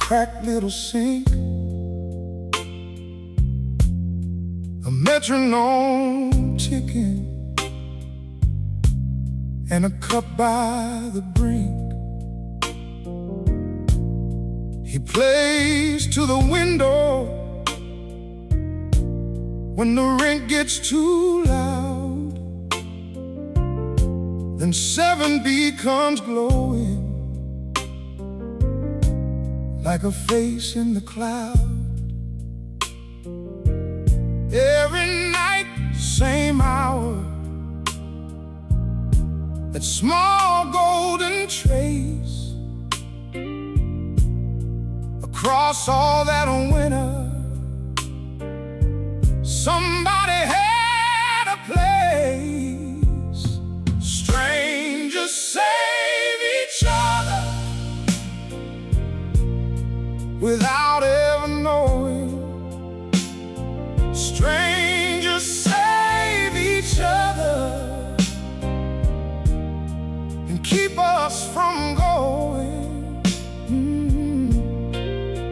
cracked little sink, a metronome ticking, and a cup by the brink. He plays to the window when the rent gets too loud. Then 7 becomes glowing like a face in the cloud. Every night, same hour, that small golden trace across all that winter. Somebody had a place. Strangers save each other without ever knowing. Strangers save each other and keep us from going.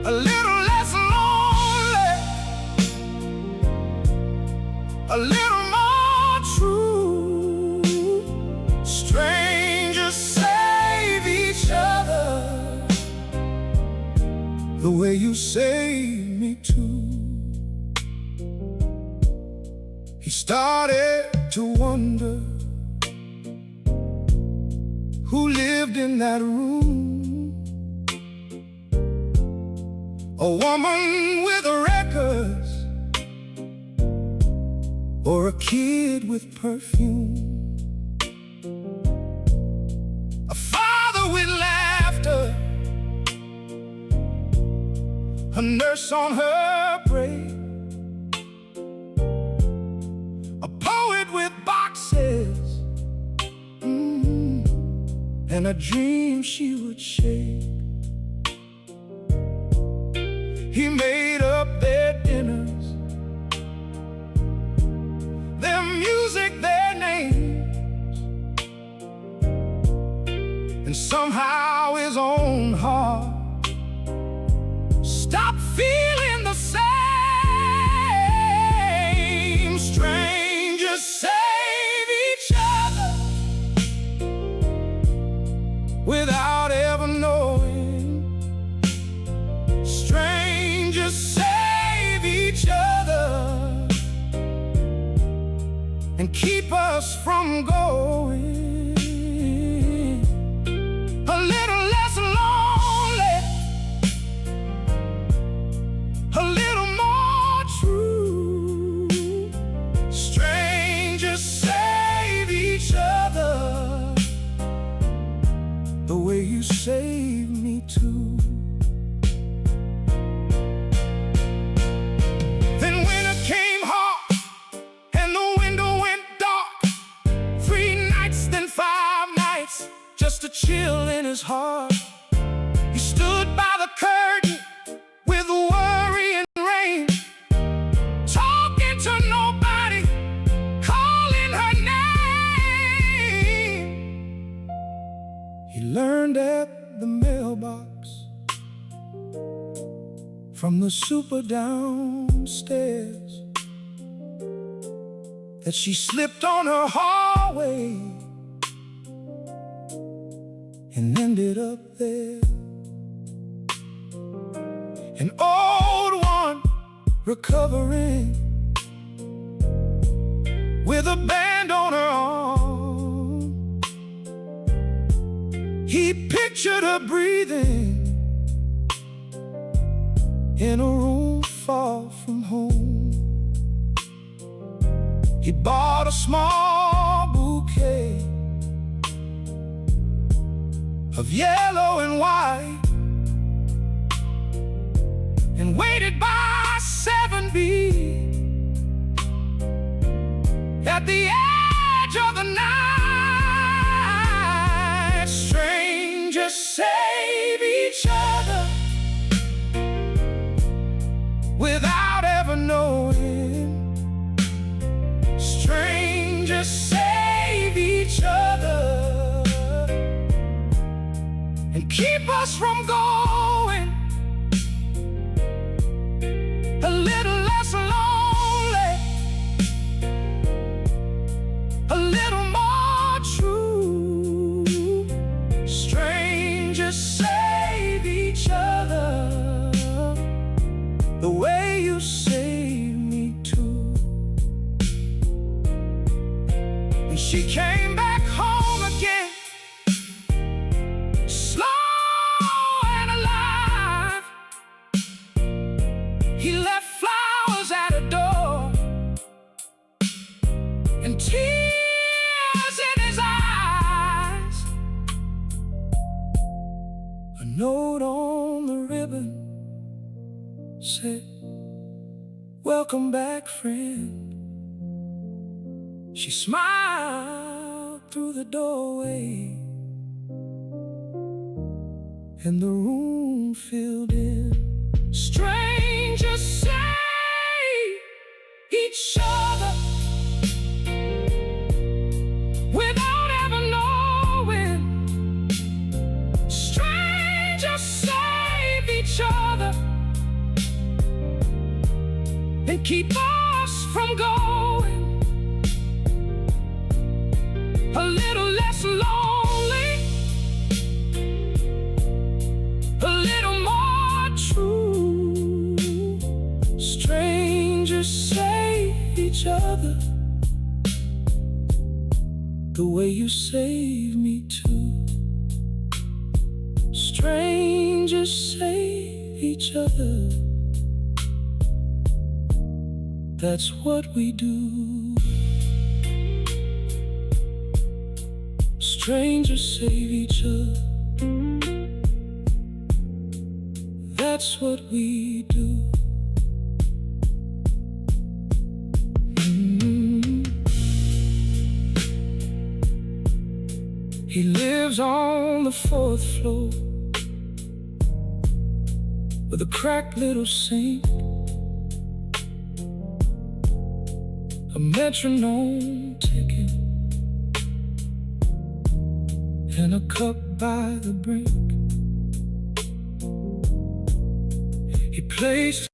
A little less lonely, a little more true. Strangers save each other the way you saved me too. He started to wonder who lived in that room. A woman with records, or a kid with perfume, a father with laughter, a nurse on her break, a poet with boxes, and a dream she would shake. He made up their dinners, their music, their names, and somehow his own heart stopped feeling the same. Strangers save each other without ever knowing. Strangers save each other and keep us from going. A little less lonely, a little more true. Strangers save each other the way you saved me too. Then winter came hot and the window went dark. 3 nights, then 5 nights, just a chill in his heart. He stood by the curtain with worry and rain, talking to nobody, calling her name. He learned at the mailbox from the super downstairs that she slipped on her hallway and ended up there. An old one recovering with a band on her arm. He pictured her breathing in a room far from home. He bought a small bouquet of yellow and white and waited by 7B at the edge of the night. Strangers save each other without ever knowing. Strangers save each other and keep us from going. the way you saved me too. And she came back home again, slow and alive. He left flowers at her door and tears in his eyes. A note on the ribbon said, "Welcome back, friend." She smiled through the doorway, and the room filled in. Strangers say each other without ever knowing. Strangers save each other and keep us from going a little less lonely, a little more true. Strangers save each other the way you save me too. Strangers save each other. That's what we do. Strangers save each other. That's what we do. He lives on the 4th floor with a cracked little sink, a metronome ticking, and a cup by the brink. He plays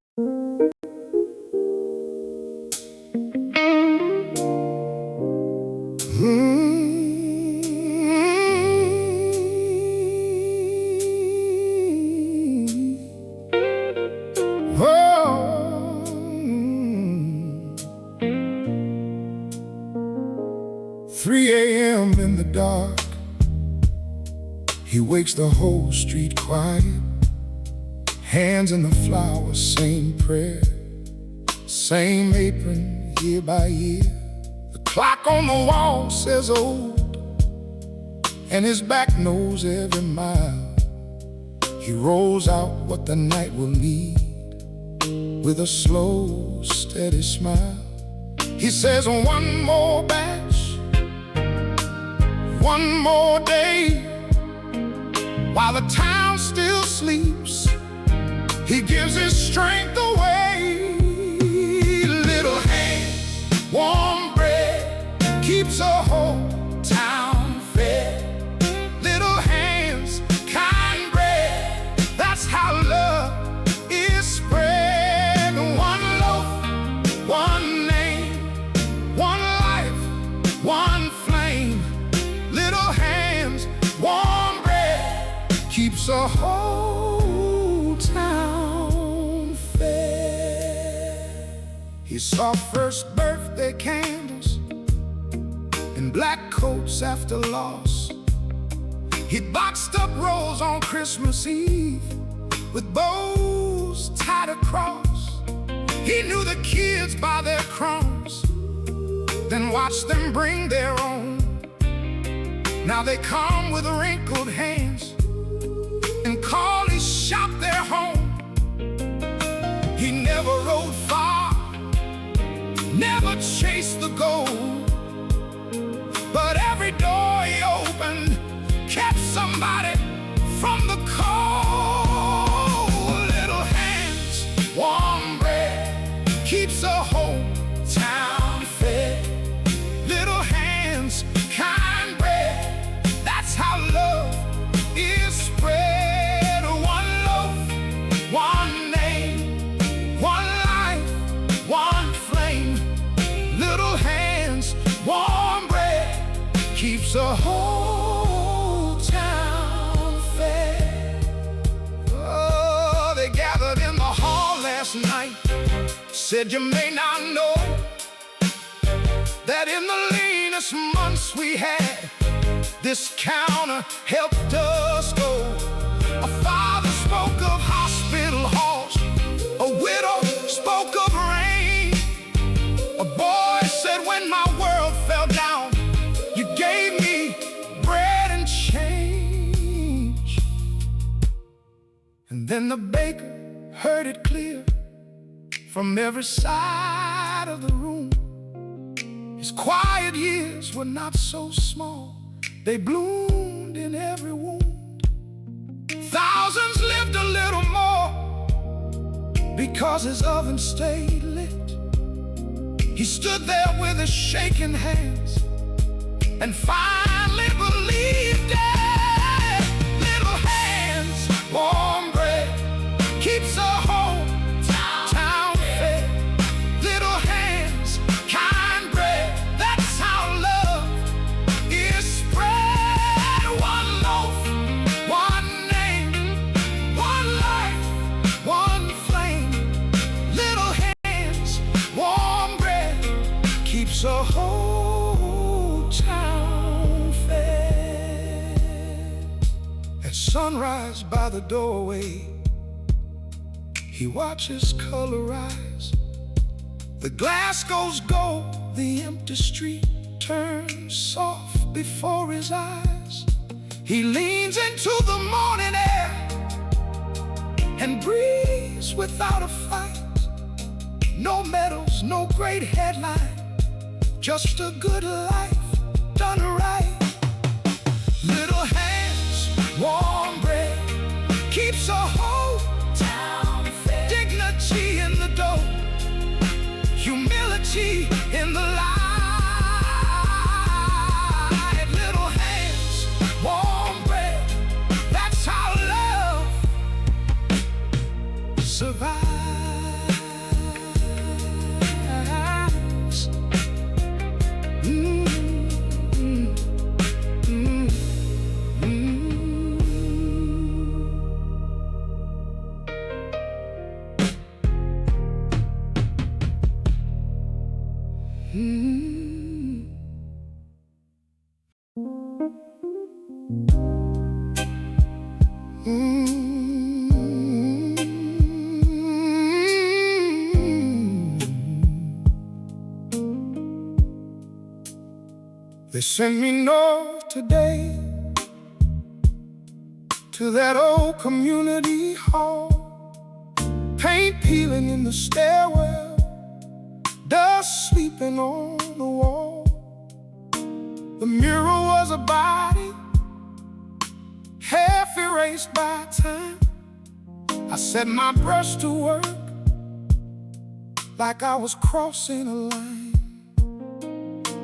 oh. 3 a.m. in the dark, he wakes the whole street quiet. Hands in the flowers, same prayer, same apron year by year. The clock on the wall says old, and his back knows every mile. He rolls out what the night will need with a slow, steady smile. He says, one more batch, one more day, while the town still sleeps. He gives his strength away. Little hands, warm bread, keeps a whole town fed. Little hands, kind bread, that's how love is spread. One loaf, one name, one life, one flame. Little hands, warm bread, keeps a whole town fed. He saw first birthday candles and black coats after loss. He'd boxed up rolls on Christmas Eve with bows tied across. He knew the kids by their crumbs, then watched them bring their own. Now they come with wrinkled hands and call his shop their home. He never rode far, never chased the gold, but every door he opened kept somebody from the cold. Little hands, warm bread, keeps a whole town fed. Little hands, kind bread, that's how love is spread. One loaf, one name, one life, one flame. Little hands, warm bread, keeps a whole town fed. Oh, they gathered in the hall last night said, you may not know that in the leanest months we had, this counter helped us go. A father spoke of hospital halls, a widow spoke of rain. A boy said, when my world fell down, you gave me bread and change. And then the baker heard it clear from every side of the room. His quiet years were not so small, they bloomed in every wound. Thousands lived a little more because his oven stayed lit. He stood there with his shaking hands and finally believed it. Little hands, warm bread, keeps a whole town fed. Little hands, kind bread, that's how love is spread. One loaf, one name, one life, one flame. Little hands, warm bread, keeps a whole town fed. At sunrise by the doorway, he watches color rise. The glass goes gold, the empty street turns soft before his eyes. He leans into the morning air and breathes without a fight. No medals, no great headline, just a good life done right. Little hands, warm bread, keeps a whole town fed. Dignity in the dough, humility in the light. Little hands, warm bread, that's how love survives. They sent me north today to that old community hall. Paint peeling in the stairwell, dust sleeping on the wall. The mirror was a body, half erased by time. I set my brush to work like I was crossing a line.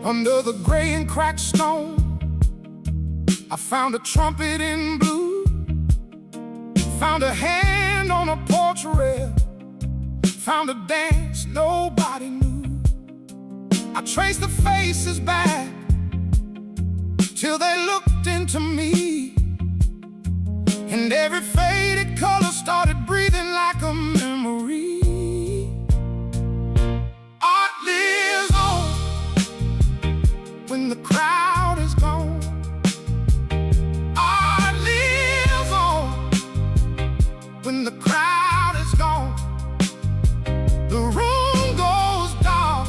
Under the gray and cracked stone, I found a trumpet in blue, found a hand on a porch rail, found a dance nobody knew. I traced the faces back till they looked into me, and every faded color started breathing like a memory. Art lives on when the crowd is gone. Art lives on when the crowd is gone. The room goes dark,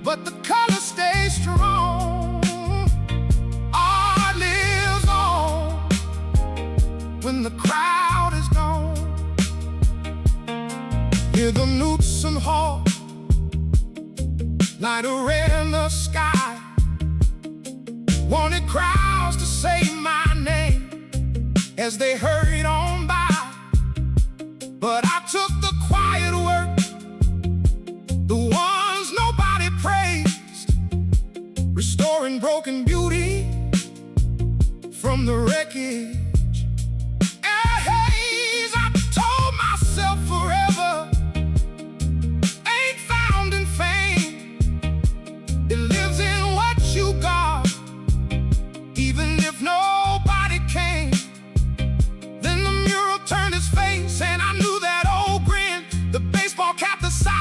but the color stays strong. Art lives on when the crowd is gone. Hear the newts and hawks, light a red in the sky. Wanted crowds to say my name as they hurried on by, but I took the quiet work, the ones nobody praised, restoring broken beauty from the wreckage. I told myself forever ain't found in fame. It lives in what you got. Even if nobody came, then the mural turned its face, and I knew that old grin, the baseball cap, the side.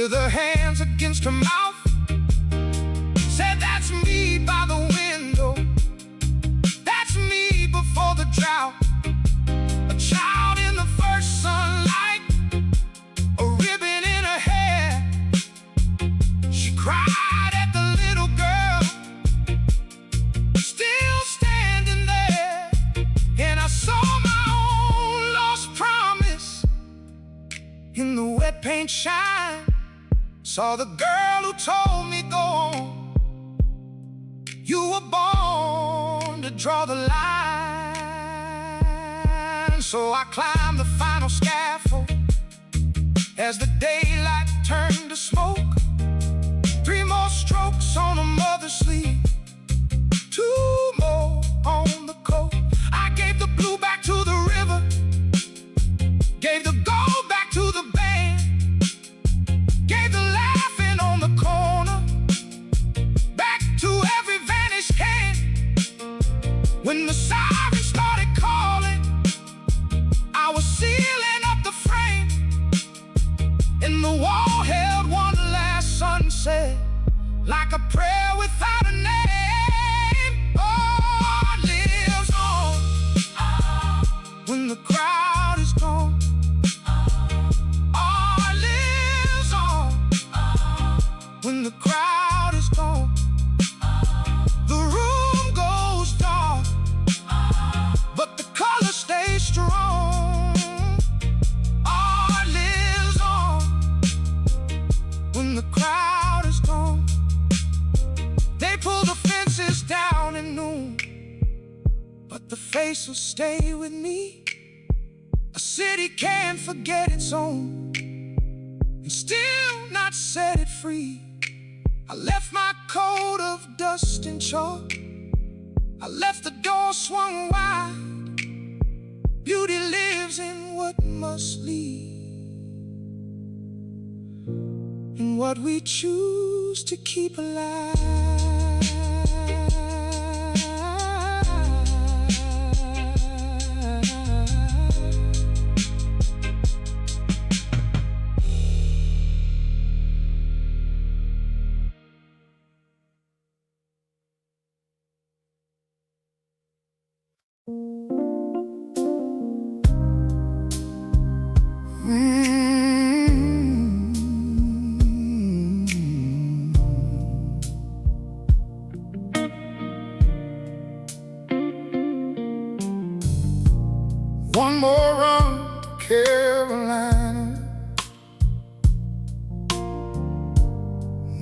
with her hands against her mouth, said, "That's me by the window. That's me before the drought. A child in the first sunlight, a ribbon in her hair." She cried at the little girl, still standing there. And I saw my own lost promise in the wet paint shine. Saw the girl who told me, "Go on. You were born to draw the line." So I climbed the final scaffold as the daylight turned to smoke. 3 more strokes on a mother's sleeve, 2 more on the coat. I gave the blue back to the river, gave the gold back to the band, gave the laughing on the corner back to every vanished hand. When the sirens started calling, I was sealing up the frame, and the wall held one last sunset, like a prayer without a name. Oh, it lives on when the crowd is gone. Oh, it lives on when the crowd is gone. The room goes dark, but the color stays strong. Oh, it lives on when the crowd is gone. They pull the fences down at noon, but the face will stay with me. A city can't forget its own and still not set it free. I left my coat of dust and chalk, I left the door swung wide. Beauty lives in what must leave, in what we choose to keep alive. One more run to Carolina,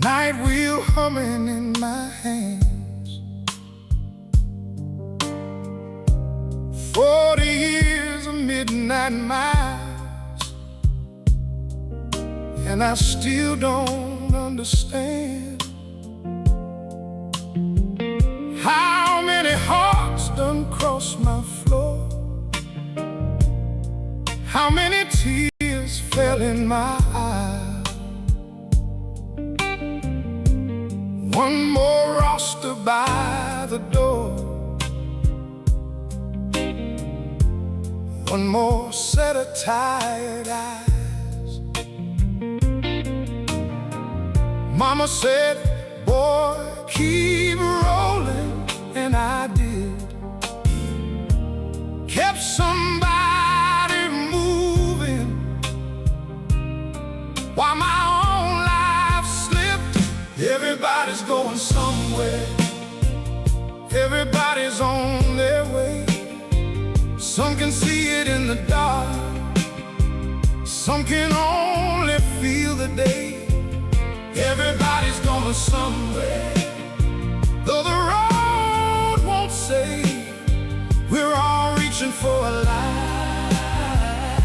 night wheel humming in my hands. 40 years of midnight miles, and I still don't understand how many hearts done crossed my floor, how many tears fell in my eyes. One more roster by the door, one more set of tired eyes. Mama said, "Boy, keep rolling," and I did. Kept somebody moving while my own life slipped. Everybody's going somewhere, everybody's on their way. Some can see it in the dark, some can only feel the day. Everybody's going somewhere, though the road won't say. We're all reaching for a light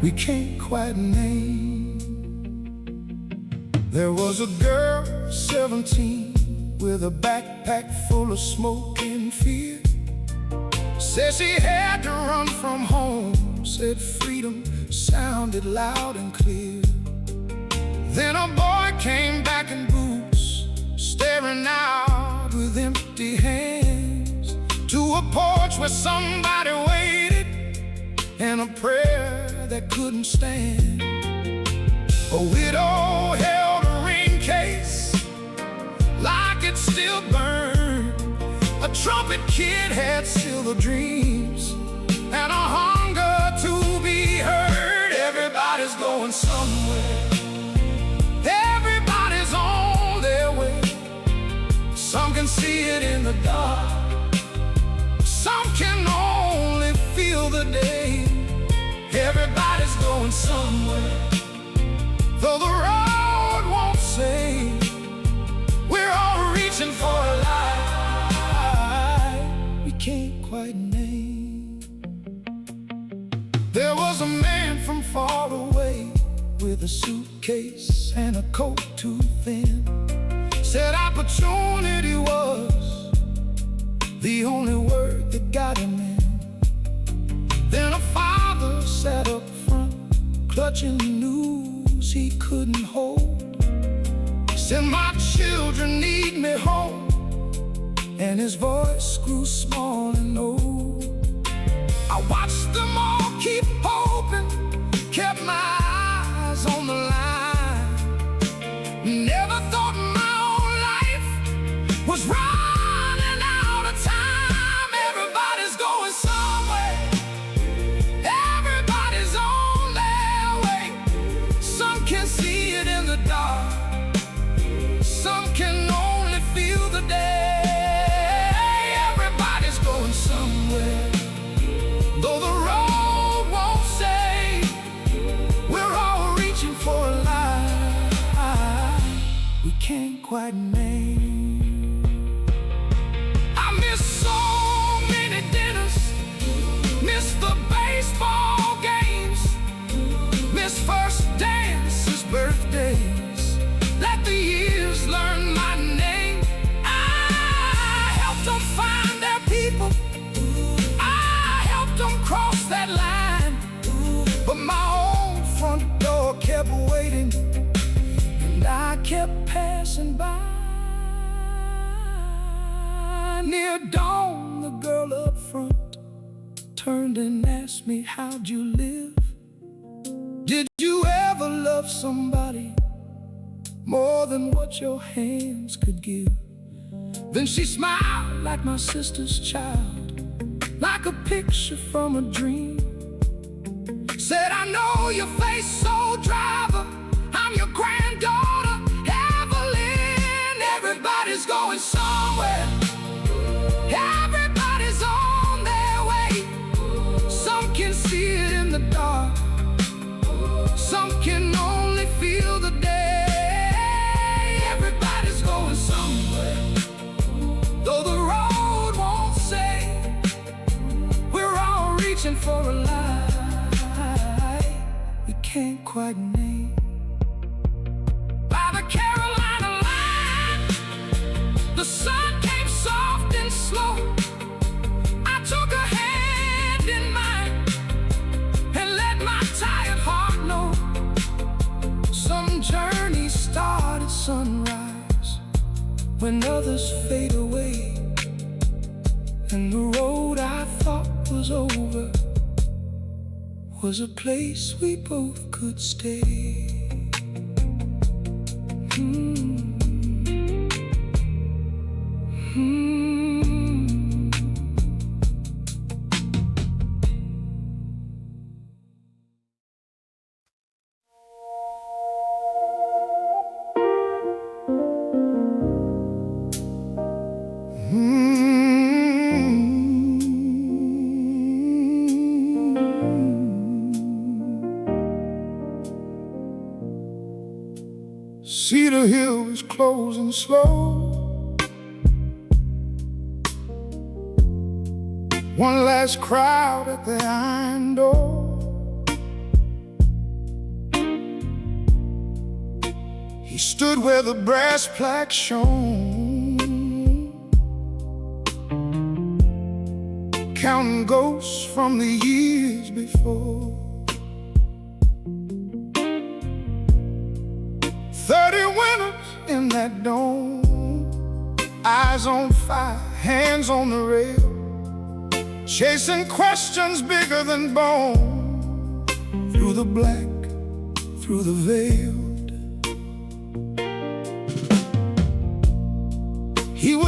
we can't quite name. There was a girl, 17, with a backpack full of smoke and fear. Said she had to run from home, said freedom sounded loud and clear. Then a boy came back in boots, staring out with empty hands, to a porch where somebody waited, and a prayer that couldn't stand. A widow held it still burned. A trumpet kid had silver dreams and a hunger to be heard. Everybody's going somewhere. Everybody's on their way. Some can see it in the dark. Some can only feel the day. Everybody's going somewhere. Though the road won't say, we're all reaching for a light we can't quite name. There was a man from far away with a suitcase and a coat too thin. Said opportunity was the only word that got him in. Then a father sat up front, clutching the news he couldn't hold. Said, my children need me home. And his voice grew small and old. I watched them all keep hoping, kept my eyes on the line. Never thought my own life was running out of time. Everybody's going somewhere. Everybody's on their way. Some can see it in the dark. Some can only feel the day. Everybody's going somewhere. Though the road won't say, we're all reaching for a light we can't quite name. I miss so many dinners, miss the baseball games, miss first dances, birthdays. Let the years learn my name. I helped them find their people. I helped them cross that line. But my own front door kept waiting, and I kept passing by. Near dawn, the girl up front turned and asked me, how'd you live? Did you ever love somebody more than what your hands could give? Then she smiled like my sister's child, like a picture from a dream. Said, I know your face, soul driver. I'm your granddaughter, Evelyn. Everybody's going somewhere. Everybody's on their way. Some can see it in the dark. Some can only feel the day. Everybody's going somewhere. Though the road won't say, we're all reaching for a light we can't quite name. By the Carolina line, the sun came soft and slow. I took her hand in mine and let my tired heart know. Some journeys start at sunrise, when others fade away, and the road I thought was over was a place we both could stay. Cedar Hill is closing slow. One last crowd at the iron door. He stood where the brass plaque shone, counting ghosts from the years before. 30 winters in that dome, eyes on fire, hands on the rail, chasing questions bigger than bone, through the black, through the veiled.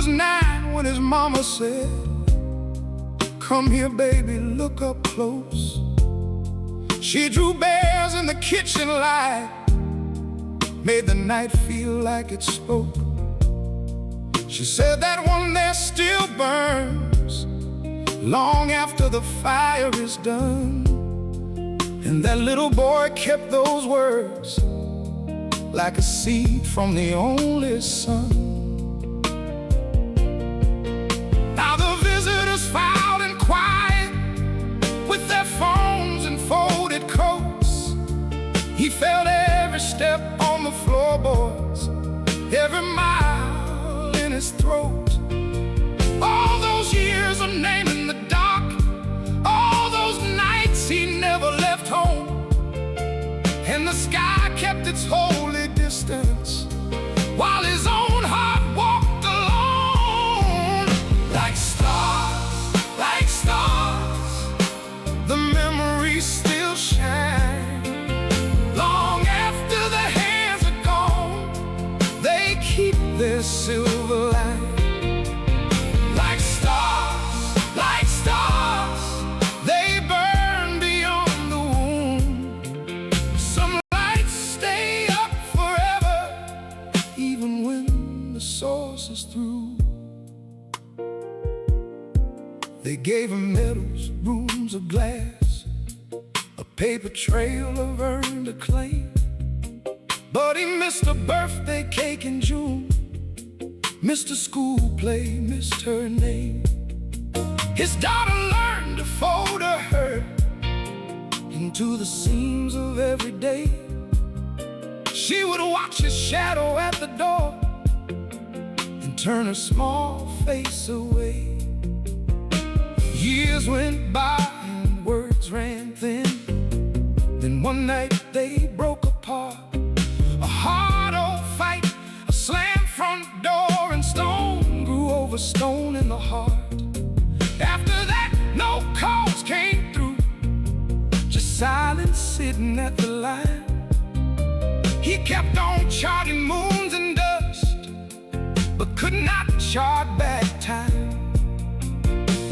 was 9 when his mama said, "Come here, baby, look up close." She drew bears in the kitchen light, made the night feel like it spoke. She said that one there still burns long after the fire is done. And that little boy kept those words like a seed from the only son. Now the visitors filed in quiet with their phones and folded coats. He felt every step on the floorboards, every mile in his throat. All those years of naming the dark, all those nights he never left home. And the sky kept its holy distance while his own heart walked alone. Like stars, the memories still shine. Long after the hands are gone, they keep their silver line. Like stars, they burn beyond the wound. Some lights stay up forever, even when the source is through. They gave him medals, rooms of glass, a paper trail of earned acclaim. But he missed a birthday cake in June, missed a school play, missed her name. His daughter learned to fold her hurt into the seams of every day. She would watch his shadow at the door and turn her small face away. Years went by and words ran thin. Then one night they broke apart. A hard old fight, a slammed front door, and stone grew over stone in the heart. After that, no calls came through, just silence sitting at the line. He kept on charting moons and dust, but could not chart back time.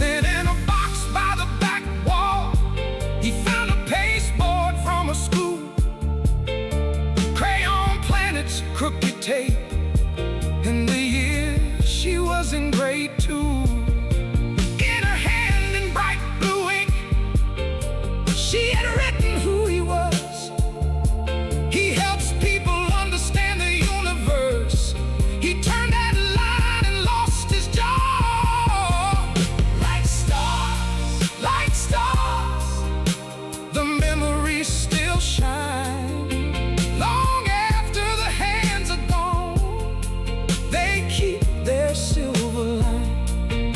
Then in a box by the back wall, he found a pasteboard from a school, crayon planets, crooked tape, and the year she was in grade 2. In her hand in bright blue ink, she had written who he was. He helps people understand the universe. He turned that line and lost his jaw. Like stars, the memories still shine. Long after the hands are gone, they keep their silver line.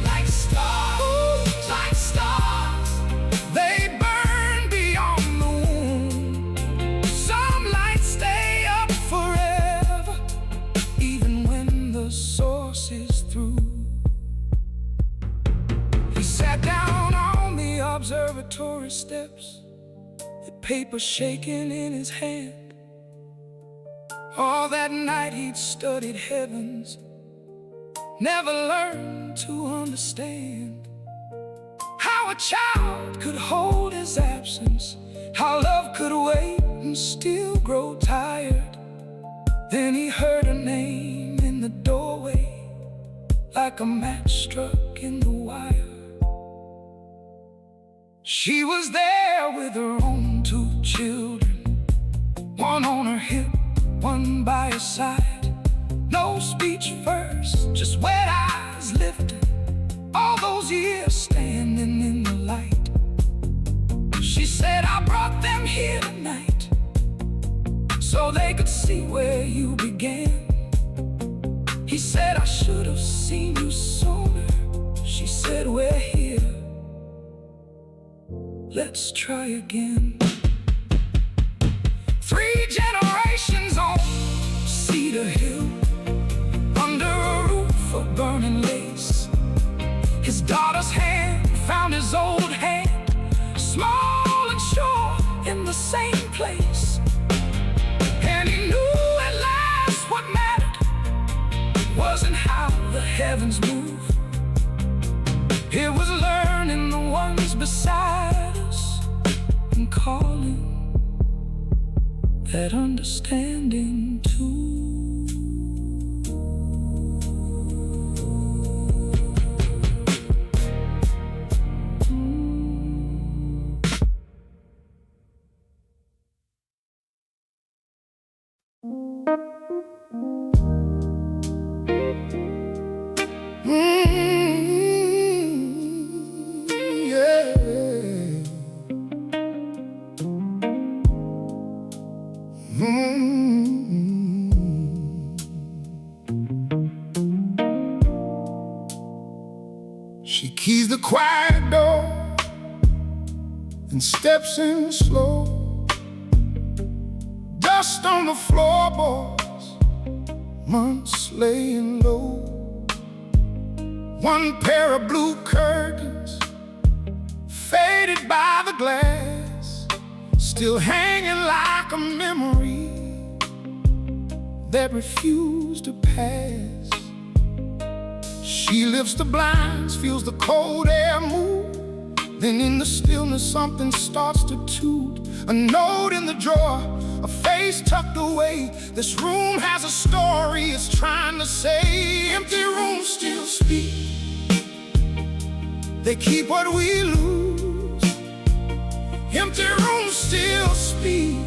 Like stars, they burn beyond the wound. Some lights stay up forever, even when the source is through. He sat down on the observatory steps, the paper shaking in his hand. All that night he'd studied heavens, never learned to understand how a child could hold his absence, how love could wait and still grow tired. Then he heard her name in the doorway, like a match struck in the wire. She was there with her own 2 children, one on her hip, one by her side. No speech first, just wet eyes lifted, all those years standing in the light. She said, "I brought them here tonight so they could see where you began." He said, "I should have seen you sooner." She said, "We're here, let's try again." 3 generations on Cedar Hill, under a roof of burning lace. His daughter's hand found his old hand, small and sure in the same place. And he knew at last what mattered wasn't how the heavens move. It was learning the ones beside us and calling that understanding too. She keys the quiet door and steps in slow. Dust on the floorboards, months laying low. One pair of blue curtains, faded by the glass, still hanging like a memory that refused to pass. She lifts the blinds, feels the cold air move. Then in the stillness something starts to toot. A note in the drawer, a face tucked away. This room has a story it's trying to say. Empty rooms still speak, they keep what we lose. Empty rooms still speak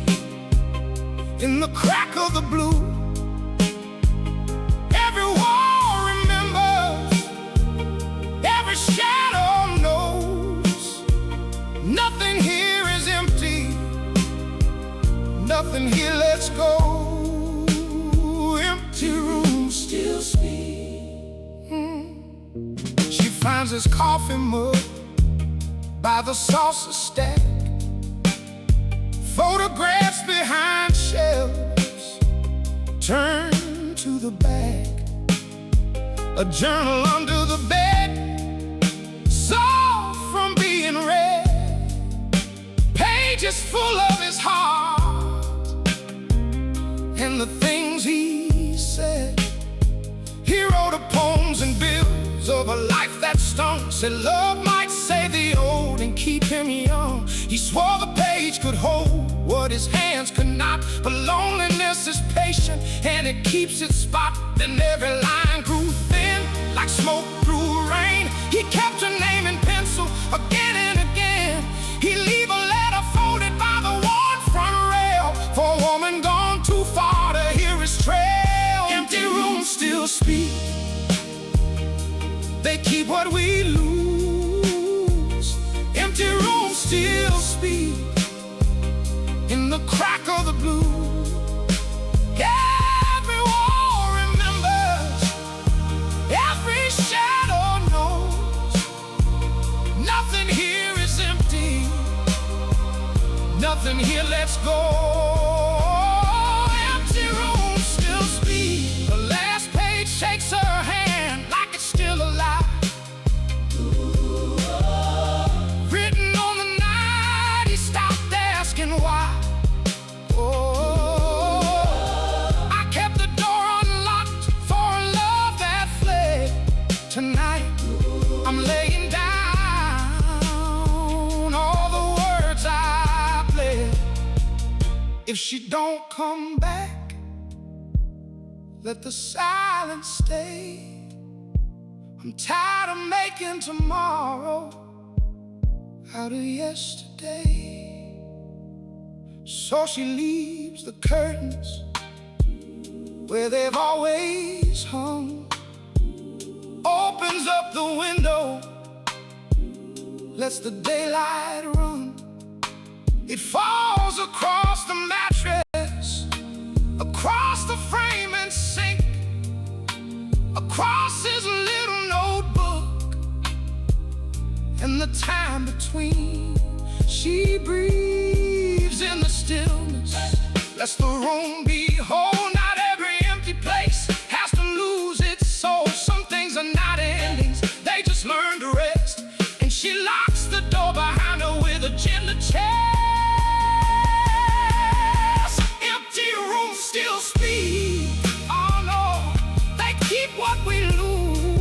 in the crack of the blue. Every wall remembers, every shadow knows. Nothing here is empty, nothing here lets go. Empty rooms still speak. She finds his coffee mug by the saucer stack, photographs behind shelves, turn to the back. A journal under the bed, soft from being read. Pages full of his heart and the things he said. He wrote poems and bills of a life that stung. Said love might save the old and keep him young. He swore the page could hold what his hands could not. But loneliness is patient and it keeps its spot. Then every line grew thin like smoke through rain. He kept her name in pencil again and again. He'd leave a letter folded by the worn front rail for a woman gone too far to hear his trail. Empty rooms still speak, they keep what we lose. Empty rooms still speak in the crack of the blue. Every wall remembers, every shadow knows. Nothing here is empty, nothing here lets go. Empty rooms still speak. The last page shakes her hand like it's still alive. Written on the night he stopped asking why. I kept the door unlocked for a love that fled. Tonight I'm laying down all the words I bled. If she don't come back, let the silence stay. I'm tired of making tomorrow out of yesterday. So she leaves the curtains where they've always hung, opens up the window, lets the daylight run. It falls across the mattress, across the frame and sink, across his little notebook, and the time between. She breathes in the stillness, lets the room be whole. Not every empty place has to lose its soul. Some things are not endings, they just learn to rest. And she locks the door behind her with a gentle chest. Empty rooms still speak. Oh no, they keep what we lose.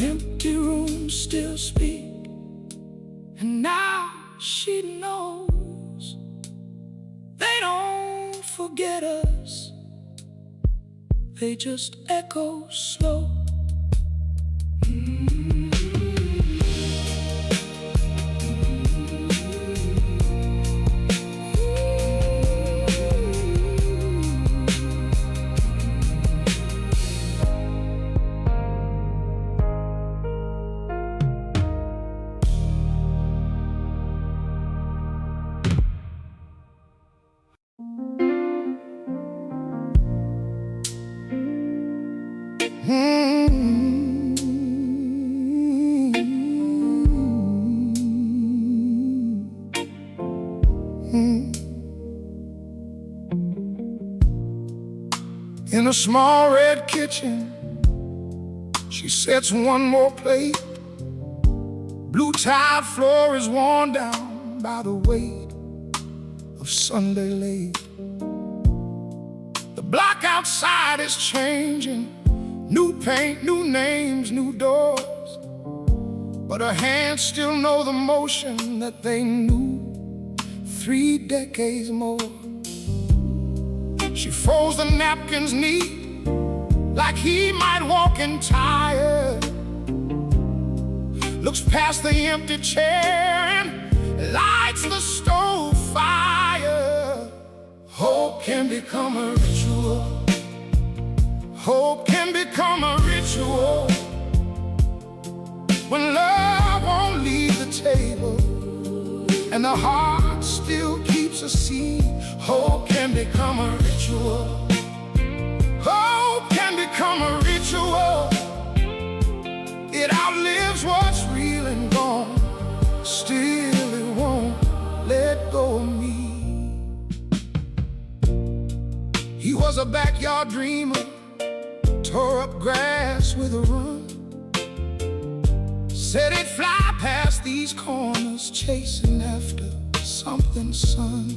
Empty rooms still speak, and now she knows they don't forget us, they just echo slow. In a small red kitchen, she sets one more plate. Blue tile floor is worn down by the weight of Sunday late. The block outside is changing, new paint, new names, new doors, but her hands still know the motion that they knew 3 decades more. She folds the napkins neat, like he might walk in tired. Looks past the empty chair and lights the stove fire. Hope can become a ritual. Hope can become a ritual. When love won't leave the table and the heart still keeps a seed. Hope can become a ritual. Hope can become a ritual. It outlives what's real and gone. Still it won't let go of me. He was a backyard dreamer, tore up grass with a run. Said he'd fly past these corners, chasing after something, son.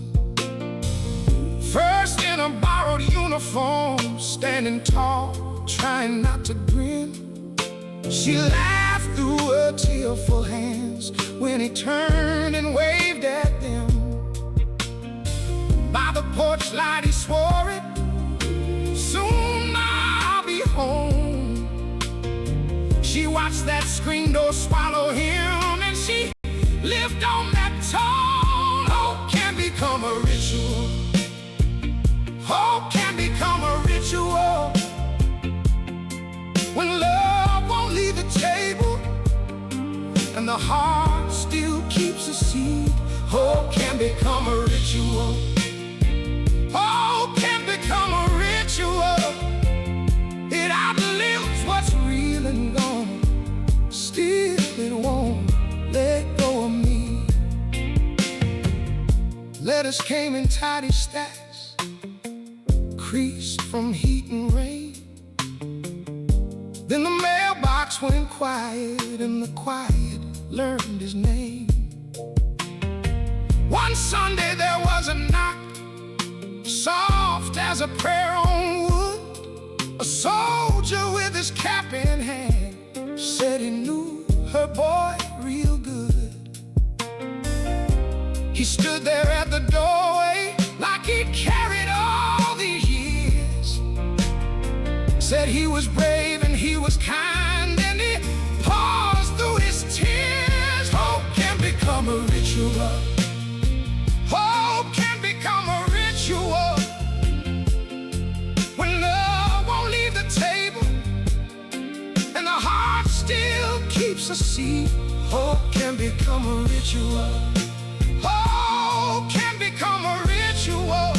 First in a borrowed uniform, standing tall, trying not to grin. She laughed through her tearful hands when he turned and waved at them. By the porch light he swore it, soon I'll be home. She watched that screen door swallow him, and she lived on that tone. Hope can become a ritual. Hope can become a ritual. When love won't leave the table and the heart still keeps a seed. Hope can become a ritual. Hope can become a ritual. It outlives what's real and gone. Still it won't let go of me. Letters came in tidy stacks, creased from heat and rain. Then the mailbox went quiet, and the quiet learned his name. One Sunday there was a knock, soft as a prayer on wood. A soldier with his cap in hand said he knew her boy real good. He stood there at the doorway like he'd carried all these years. Said he was brave and he was kind, and he paused through his tears. Hope can become a ritual. Hope can become a ritual. When love won't leave the table and the heart still keeps a seed. Hope can become a ritual. Hope can become a ritual.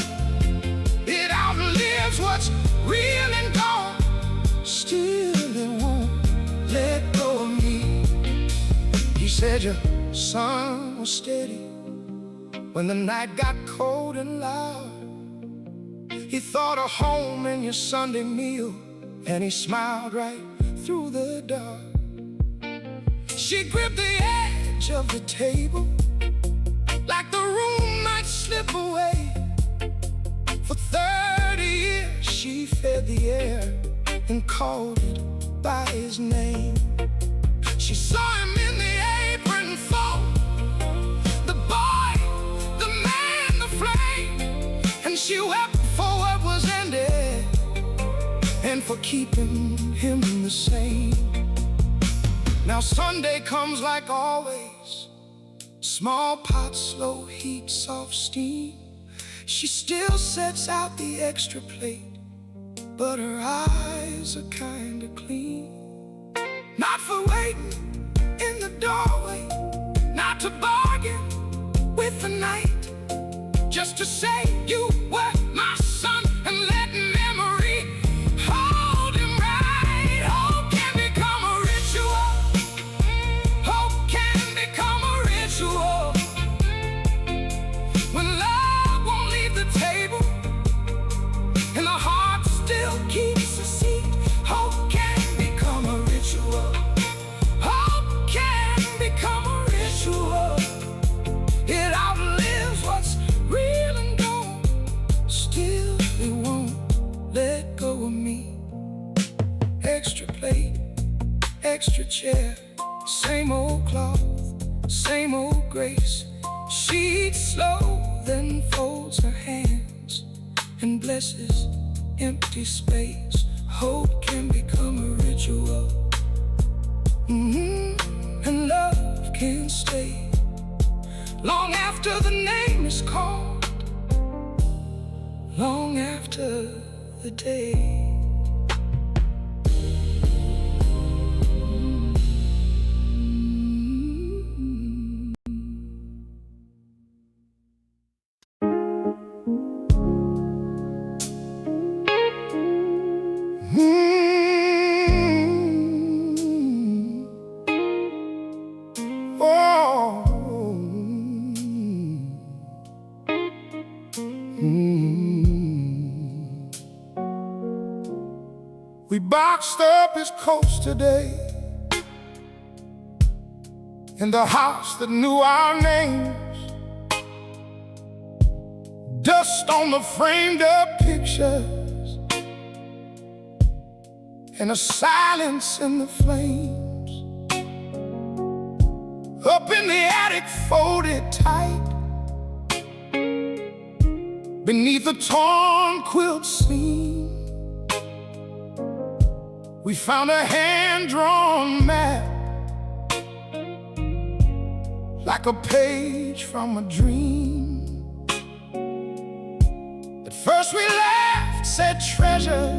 It outlives what's real and gone. Still it won't let go of me. He said your sun was steady when the night got cold and loud. He thought of home and your Sunday meal, and he smiled right through the dark. She gripped the edge of the table like the room might slip away. For 30 years she fed the air and called it by his name. for keeping him the same. Now Sunday comes like always, small pot, slow heat, soft steam. She still sets out the extra plate, but her eyes are kinda clean. Not for waiting in the doorway, not to bargain with the night, just to say you were my son and let memory hold him right. Hope can become a ritual. Hope can become a ritual. When love won't leave the table and the heart still keeps a seat, hope can become a ritual. Hope can become a ritual. It outlives what's real and gone. Still, it won't let go of me. Extra plate, extra chair, same old cloth, same old grace. She eats slow, then folds her hands and blesses empty space. Hope can become a ritual. And love can stay long after the name is called, long after the day. We boxed up his coats today in the house that knew our names. Dust on the framed up pictures and a silence in the flames. Up in the attic, folded tight beneath a torn quilt seam, we found a hand-drawn map, like a page from a dream. At first we laughed, said treasure,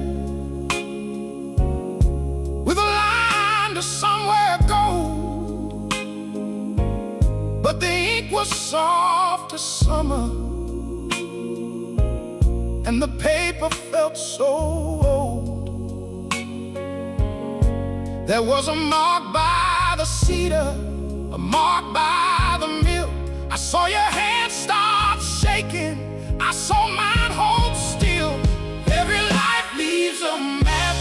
with a line to somewhere gold. But the ink was soft as summer, and the paper felt so old. There was a mark by the cedar, a mark by the mill. I saw your hand start shaking, I saw mine hold still. Every life leaves a map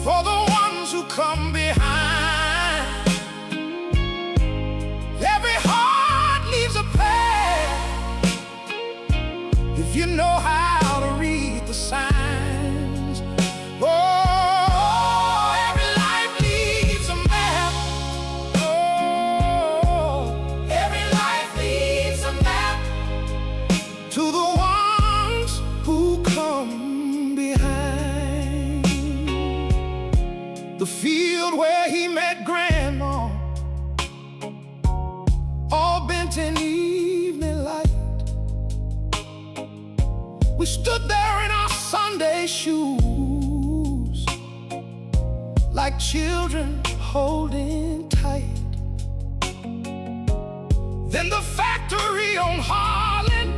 for the ones who come behind. Every heart leaves a path if you know how to read the signs. To the ones who come behind. The field where he met Grandma, all bent in evening light. We stood there in our Sunday shoes, like children holding tight. Then the factory on Harlan,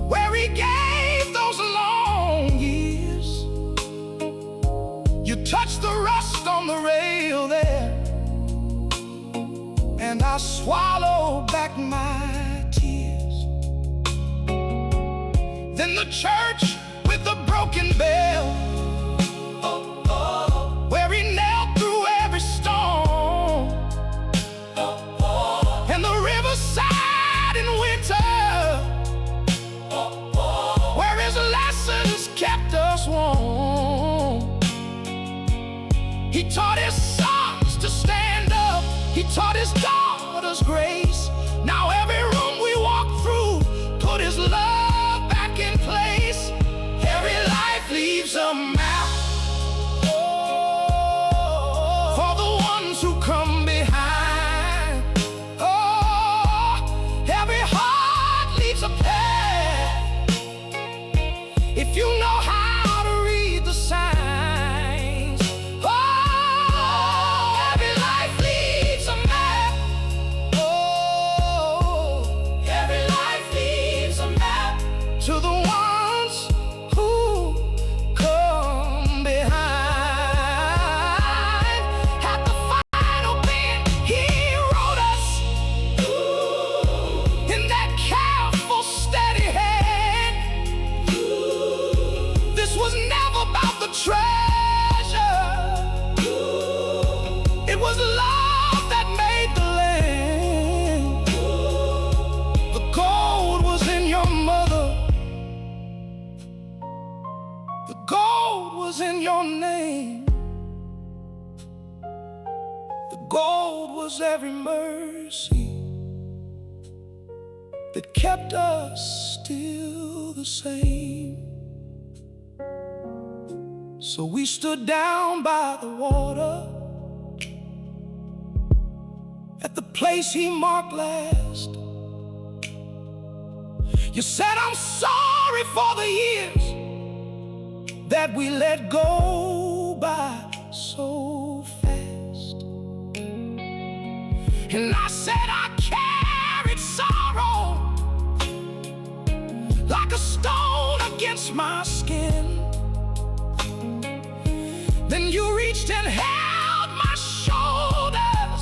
where he gave those long years. You touched the rust on the rail there, and I swallowed back my tears. Then the church with the broken bell, where he knelt through every storm, and the riverside in winter, where his lessons kept us warm. He taught his sons to stand up, he taught his daughters grace. Now every room we walk through, put his love back in place. fame. The gold was every mercy that kept us still the same. So we stood down by the water at the place he marked last. You said, I'm sorry for the years that we let go by so fast. And I said, I carried sorrow like a stone against my skin. Then you reached and held my shoulders,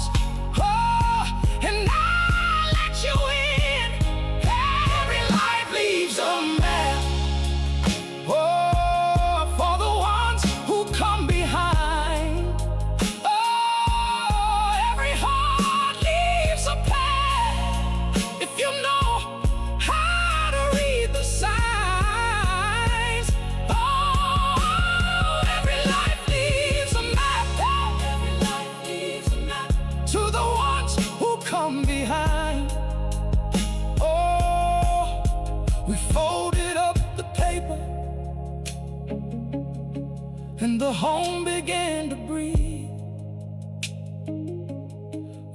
oh, and I let you in. Every life leaves a map, oh, for the ones who come behind. Oh, every heart leaves a path if you know how to read the signs. Come behind. Oh, we folded up the paper and the home began to breathe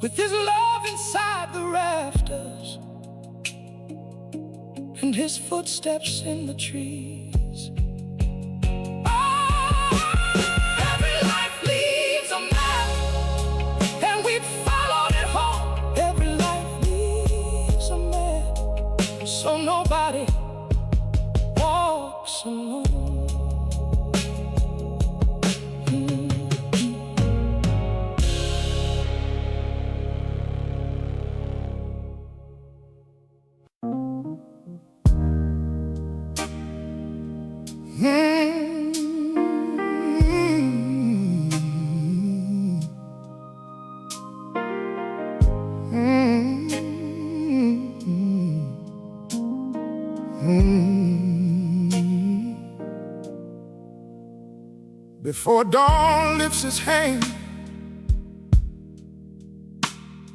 with his love inside the rafters and his footsteps in the trees. Oh, every life leaves a map and we followed it home. So nobody walks alone. Before dawn lifts his hand,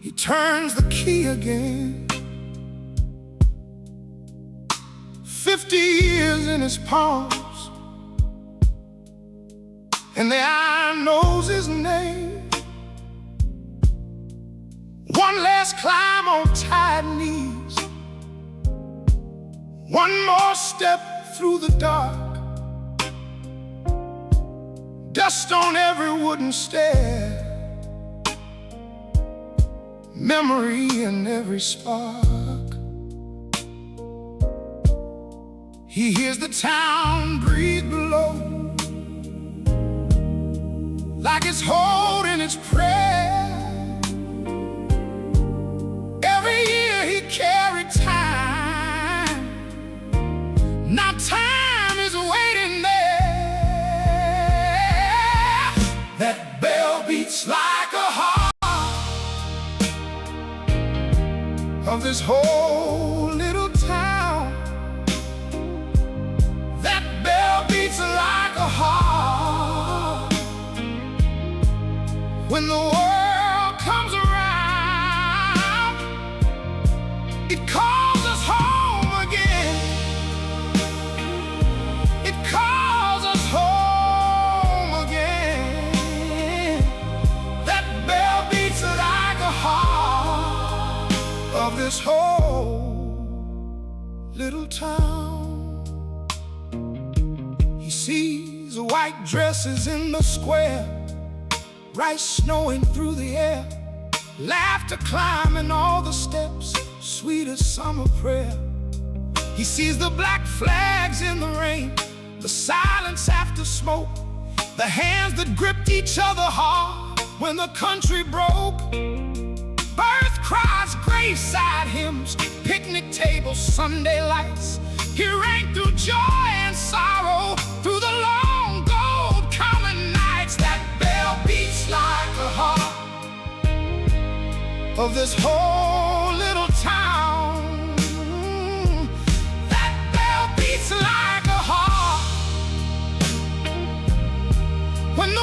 he turns the key again. 50 years in his palms, and the eye knows his name. One last climb on tired knees, one more step through the dark. Dust on every wooden stair, memory in every spark. He hears the town breathe below, like it's holding its prayer. Every year he carried time, now time is waiting there. That bell beats like a heart of this whole little town. That bell beats like a heart when the world comes around. It calls us home again. It calls us home. Of this whole little town. He sees the white dresses in the square, rice snowing through the air, laughter climbing all the steps, sweet as summer prayer. He sees the black flags in the rain, the silence after smoke, the hands that gripped each other hard when the country broke. Birth cries, graveside hymns, picnic tables, Sunday lights. He rang through joy and sorrow, through the long gold common nights. That bell beats like a heart of this whole little town. That bell beats like a heart when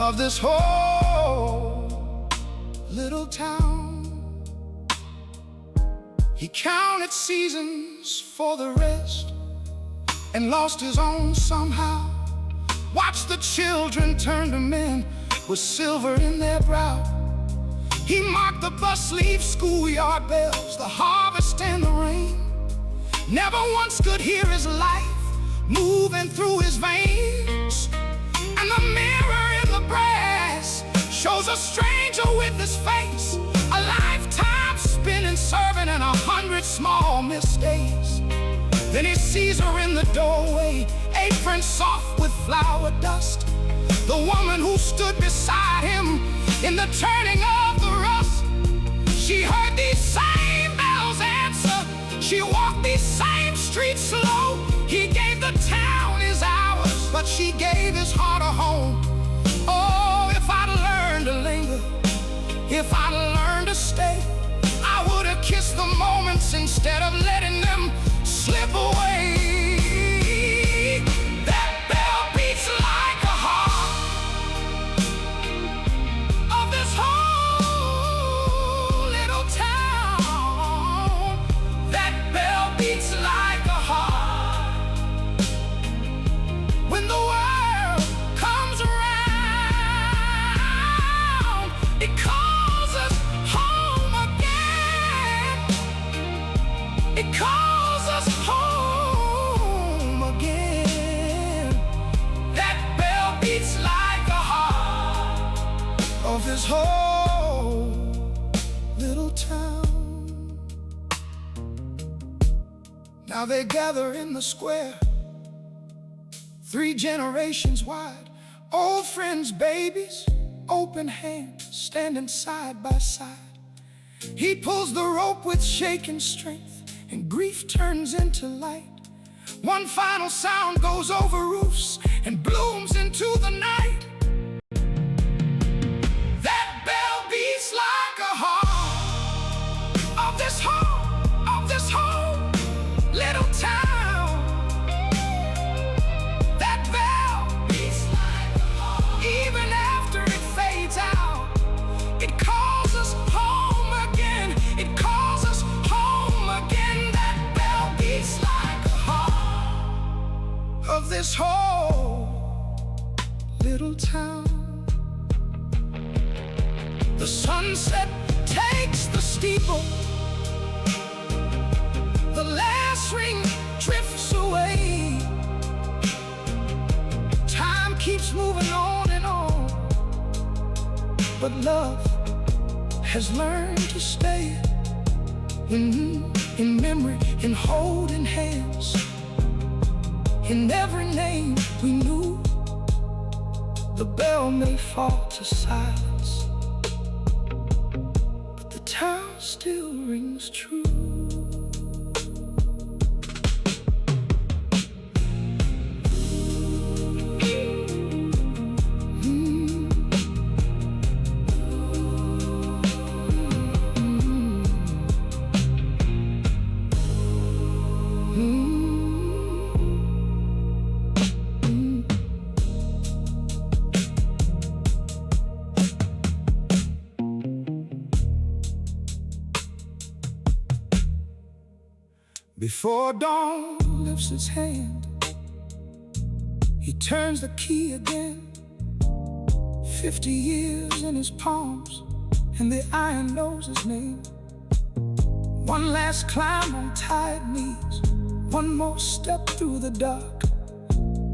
of this whole little town. He counted seasons for the rest and lost his own somehow. Watched the children turn to men with silver in their brow. He marked the bus leave, schoolyard bells, the harvest and the rain. Never once could hear his life moving through his veins. And the mirror in the brass shows a stranger with his face, a lifetime spent in serving and 100 small mistakes. Then he sees her in the doorway, apron soft with flour dust, the woman who stood beside him in the turning of the rust. She heard these same bells answer, she walked these same streets slow. He gave the town his hours, but she gave his heart a home. Oh, if I'd learned to linger, if I'd learned to stay, I would have kissed the moments instead of letting them slip away. That bell beats like a heart of this whole little town. That bell beats like a heart. When the world comes around, it calls us home again. It calls us home again. That bell beats like a heart of this whole little town. Now they gather in the square, 3 generations wide, old friends, babies, open hands, standing side by side. He pulls the rope with shaking strength, and grief turns into light. One final sound goes over roofs and blooms into the night. That bell beats like a heart of this whole little town. That bell beats like a heart. Even after it fades out, it calls us home again. It calls us home again. That bell beats like a heart of this whole little town. The sunset takes the steeple, the last ring drifts away. Time keeps moving on and on, but love has learned to stay. In memory, in holding hands, in every name we knew. The bell may fall to silence, but the town still rings true. Before dawn lifts its hand, he turns the key again. 50 years in his palms, and the iron knows his name. One last climb on tired knees, one more step through the dark.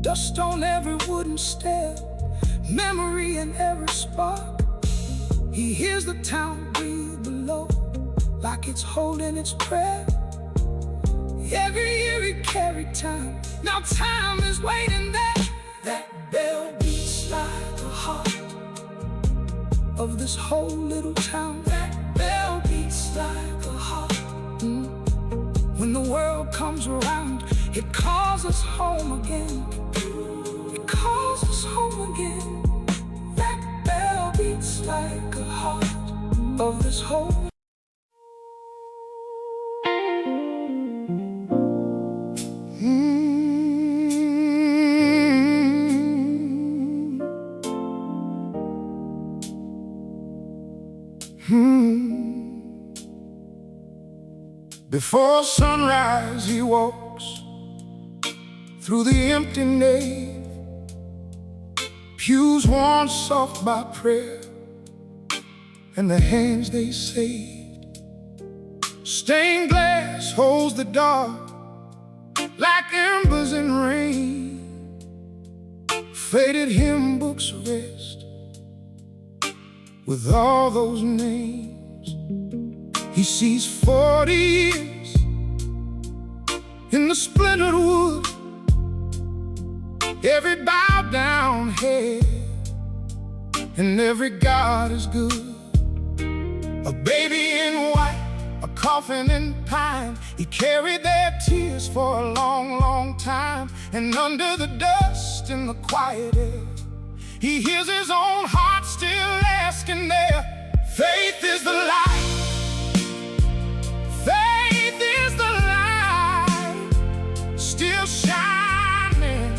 Dust on every wooden stair, memory in every spark. He hears the town breathe below, like it's holding its prayer. Every year he carried time, now time is waiting there. That bell beats like the heart of this whole little town. That bell beats like a heart. When the world comes around, it calls us home again. It calls us home again. That bell beats like a heart of this whole. Before sunrise he walks through the empty nave, pews worn soft by prayer and the hands they saved. Stained glass holds the dark like embers in rain. Faded hymn books rest with all those names. He sees 40 years in the splintered wood, every bowed down head, and every God is good. A baby in white, a coffin in pine, he carried their tears for a long, long time. And under the dust in the quiet air, he hears his own heart still asking there. Faith is the light. Faith is the light, still shining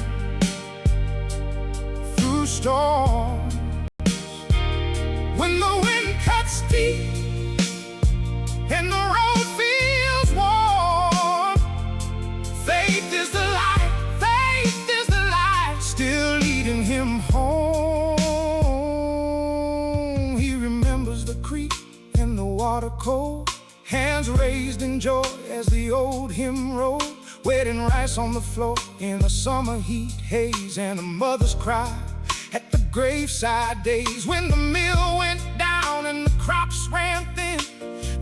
through storms. When the wind cuts deep and the road feels warm, faith is the light, faith is the light, still leading him home. He remembers the creek and the water cold, hands raised in joy as the old hymn rolled, wetting rice on the floor in the summer heat haze, and a mother's cry at the graveside days. When the mill went down and the crops ran thin,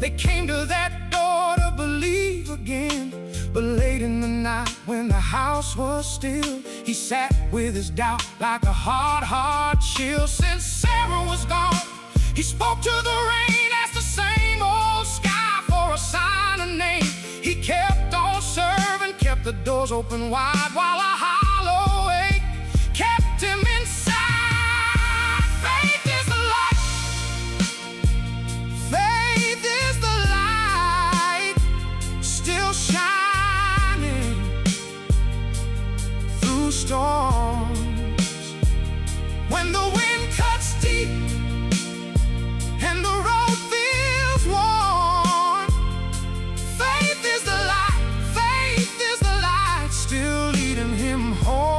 they came to that door to believe again. But late in the night when the house was still, he sat with his doubt like a hard chill. Since Sarah was gone, he spoke to the rain, asked the same old sky for a sign, a name. He kept on serving, kept the doors open wide, while a hollow ache kept him inside. Faith is the light. Faith is the light, still shining through storms. When the wind cuts deep and the road feels worn, faith is the light, faith is the light, still leading him home.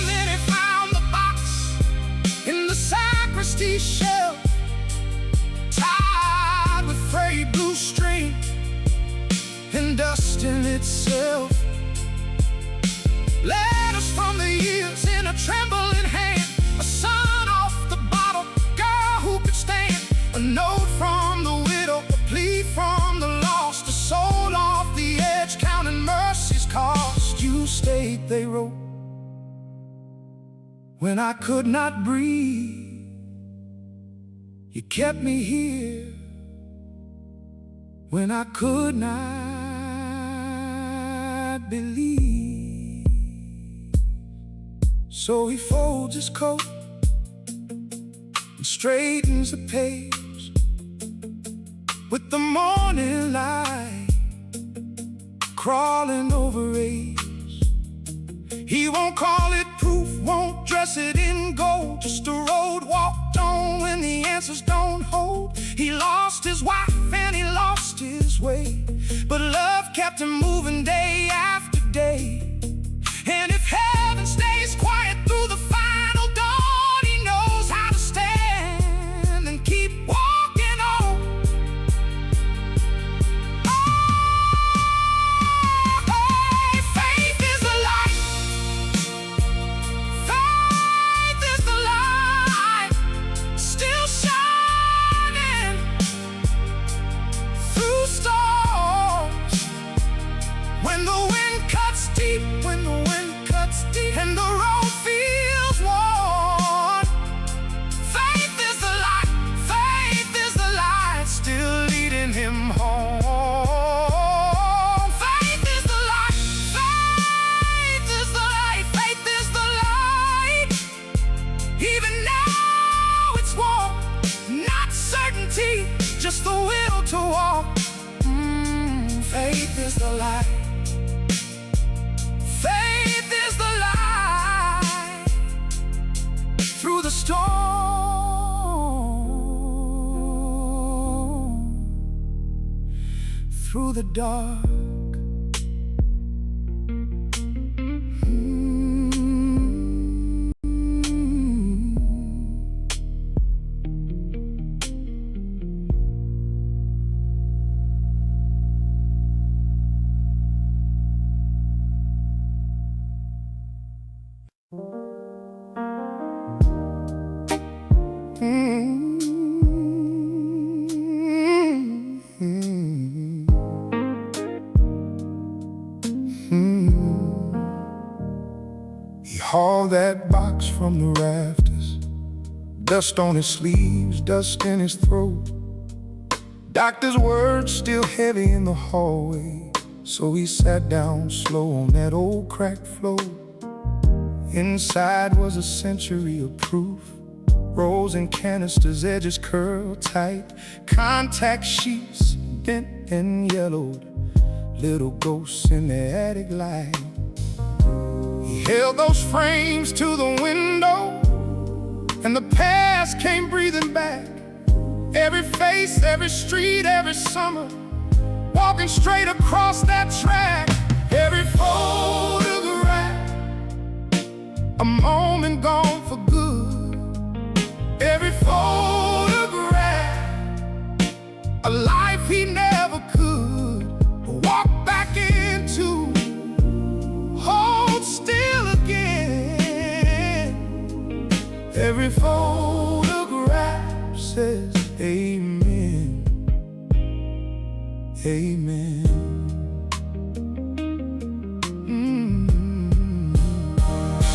Then he found the box in the sacristy shelf, tied with frayed blue string and dust in itself. Letters from the years in a trembling hand, a son off the bottle, girl who could stand, a note from the widow, a plea from the lost, a soul off the edge counting mercy's cost. You stayed, they wrote, when I could not breathe. You kept me here when I could not believe. So he folds his coat and straightens the page. With the morning light crawling over age, he won't call it proof, won't dress it in gold, just a road walked on when the answers don't hold. He lost his wife and he lost his way, but love kept him moving day after day. And if heaven stays quiet through the final dawn, he knows how to stand and keep walking on. Oh, faith is the light. Faith is the light, still shining through storms. When the wind cuts deep, when the wind cuts deep and the road feels worn, faith is the light, faith is the light, still leading him home. Faith is the light, faith is the light, faith is the light. Even now it's warm, not certainty, just the will to walk. Faith is the light. Faith is the light. the dark. He hauled that box from the rafters, dust on his sleeves, dust in his throat. Doctor's words still heavy in the hallway, so he sat down slow on that old cracked floor. Inside was a century of proof, rolls and canisters, edges curled tight, contact sheets bent and yellowed, little ghosts in the attic light. He held those frames to the window, and the past came breathing back. Every face, every street, every summer, walking straight across that track. Every photograph, a moment gone for good. Every photograph, a life he never could walk back into, hold still again. Every photograph says amen, amen.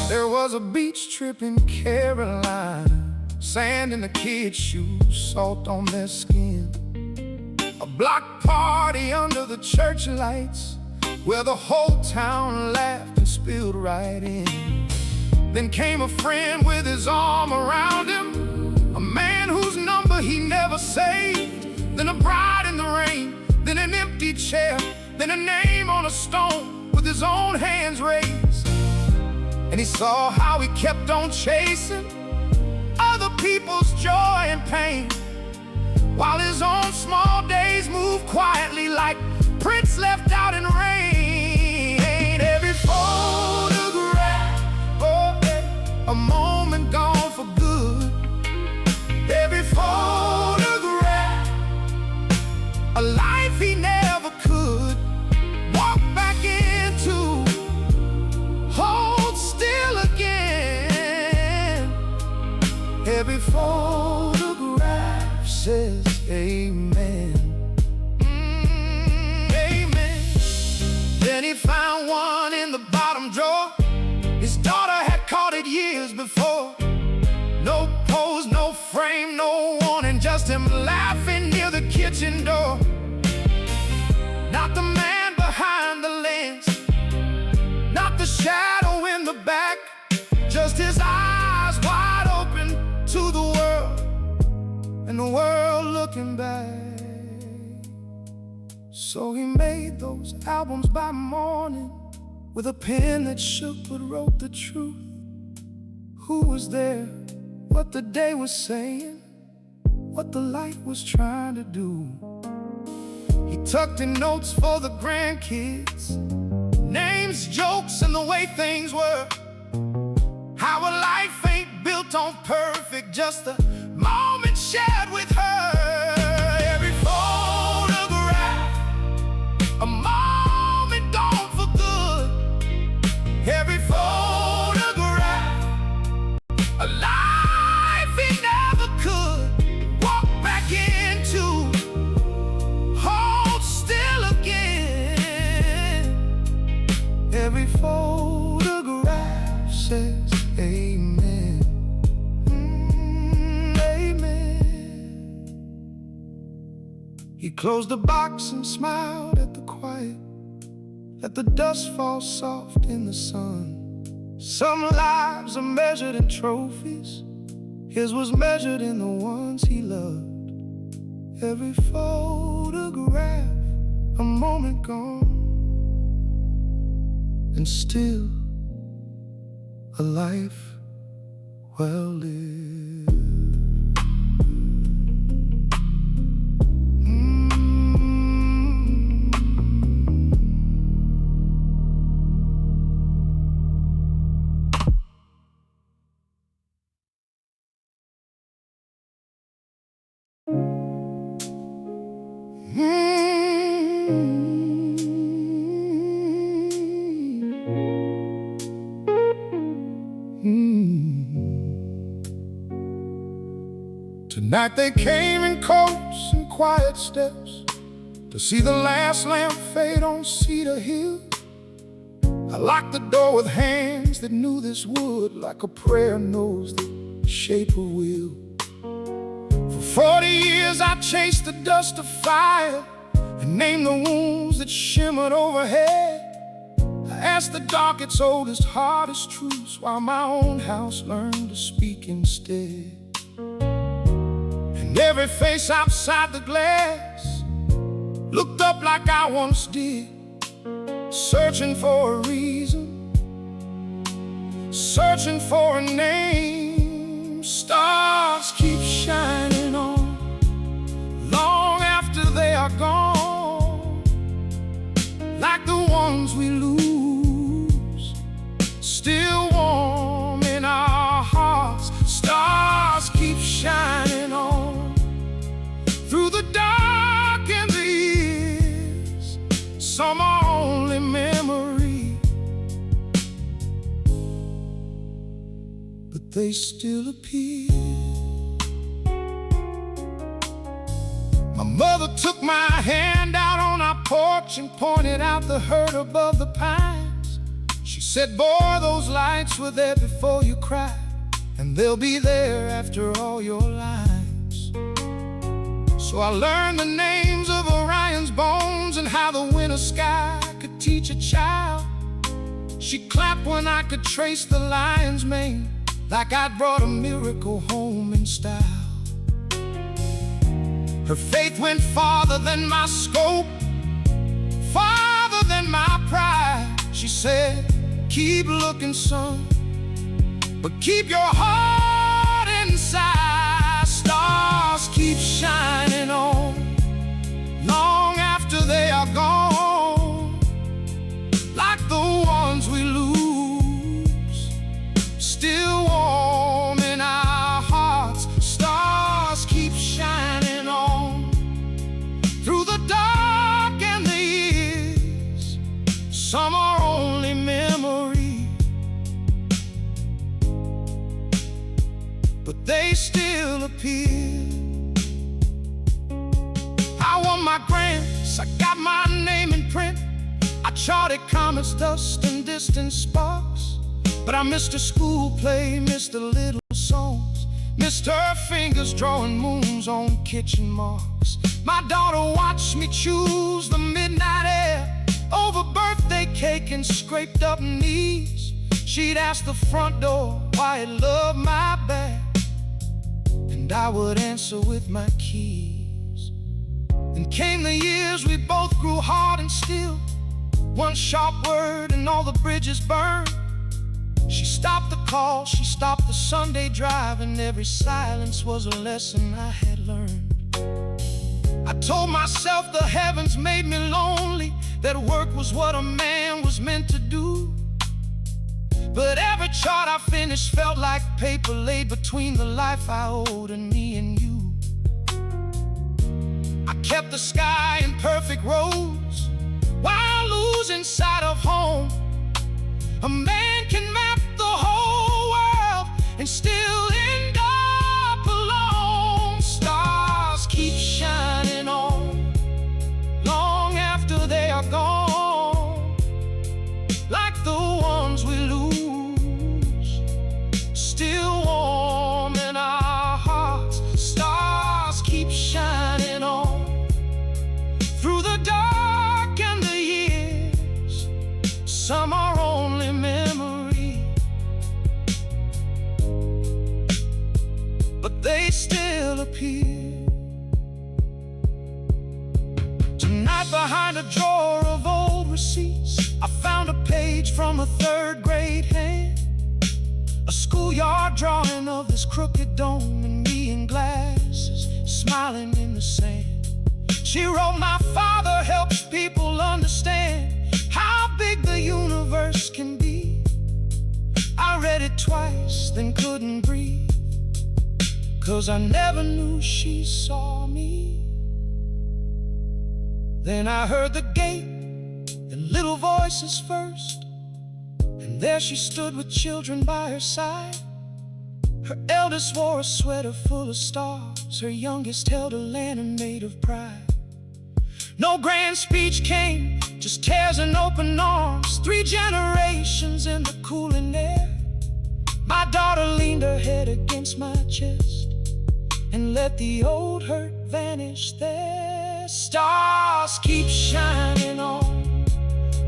There was a beach trip in Carolina, sand in the kids' shoes, salt on their skin. A block party under the church lights, where the whole town laughed and spilled right in. Then came a friend with his arm around him, a man whose number he never saved. Then a bride in the rain, then an empty chair, then a name on a stone with his own hands raised. And he saw how he kept on chasing other people's joy and pain, while his own small days moved quietly like prints left out in rain. Every photograph, oh, a moment gone for good. Every photograph, a life he never could walk back into, hold still again. Every photograph says amen, amen. Then he found one in the bottom drawer. His daughter had caught it years before. No pose, no frame, no warning, just him laughing near the kitchen door. Not the man behind the lens, not the shadow in the back, just his eyes wide open to the world, and the world looking back. So he made those albums by morning, with a pen that shook but wrote the truth. Who was there, what the day was saying, what the light was trying to do. He tucked in notes for the grandkids, names, jokes, and the way things were. How a life ain't built on perfect, just a moment shared with her. Every photograph, a moment gone for good. Every photograph, a life he never could walk back into, hold still again. Every photograph says amen, amen. He closed the box and smiled at the quiet, let the dust fall soft in the sun. Some lives are measured in trophies, his was measured in the ones he loved. Every photograph, a moment gone, and still a life well lived. Tonight they came in coats and quiet steps to see the last lamp fade on Cedar Hill. I locked the door with hands that knew this would, like a prayer knows the shape of will. For 40 years I chased the dust of fire and named the wounds that shimmered overhead. I asked the dark its oldest, hardest truths, while my own house learned to speak instead. And every face outside the glass looked up like I once did, searching for a reason, searching for a name. Stars keep shining on long after they are gone, like the ones we lose, still warm in our hearts. Stars keep shining on through the dark and the years. Some are only memory, but they still appear. My mother took my hand out on our porch and pointed out the hurt above the pines. She said, boy, those lights were there before you cried, and they'll be there after all your lives. So I learned the names of Orion's bones and how the winter sky could teach a child. She clapped when I could trace the lion's mane, like I'd brought a miracle home in style. Her faith went farther than my scope, farther than my pride. She said, keep looking, son, but keep your heart inside. Stars keep shining on long after they are gone, like the ones we lose, still warm in our hearts. Stars keep shining on through the dark and the years. Some are only memory, but they still appear. I won my grants, I got my name in print, I charted comets, dust, and distant sparks. But I missed a school play, missed the little songs, missed her fingers drawing moons on kitchen marks. My daughter watched me choose the midnight air over birthday cake and scraped up knees. She'd ask the front door why it loved my bag, and I would answer with my keys. Then came the years we both grew hard and still, one sharp word and all the bridges burned. She stopped the call, she stopped the Sunday drive, and every silence was a lesson I had learned. I told myself the heavens made me lonely, that work was what a man was meant to do. But every chart I finished felt like paper laid between the life I owed and me and you. I kept the sky in perfect rows while losing sight of home. A man can map the whole world and still end up alone. Stars keep shining on long after they are gone, like the ones we lose, still warm in our hearts. Stars keep shining on through the dark and the years. Some are only memory, but they still appear. Tonight behind a drawer of old receipts, I found a page from a third-grade hand, a schoolyard drawing of this crooked dome and me in glasses, smiling in the sand. She wrote, my father helps people understand how big the universe can be. I read it twice, then couldn't breathe, 'cause I never knew she saw me. Then I heard the gate and little voices first, and there she stood with children by her side. Her eldest wore a sweater full of stars, Her youngest held a lantern made of pride. No grand speech came, just tears and open arms. 3 generations in the cooling air. My daughter leaned her head against my chest and let the old hurt vanish there. Stars keep shining on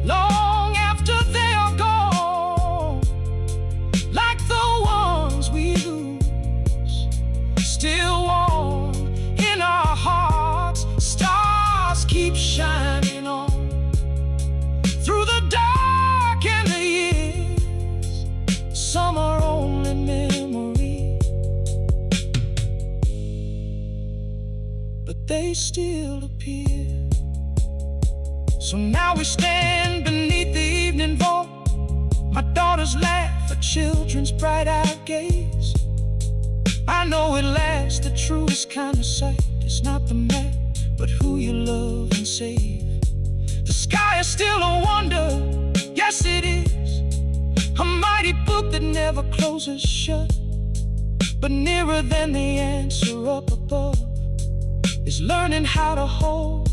long after they are gone, like the ones we lose, still warm in our hearts. Stars keep shining on through the dark and the years. Some are only memory, but they still appear. So now we stand beneath the evening vault. My daughters laugh, her children's bright-eyed gaze. I know at last the truest kind of sight is not the map, but who you love and save. The sky is still a wonder, yes it is, a mighty book that never closes shut. But nearer than the answer up above is learning how to hold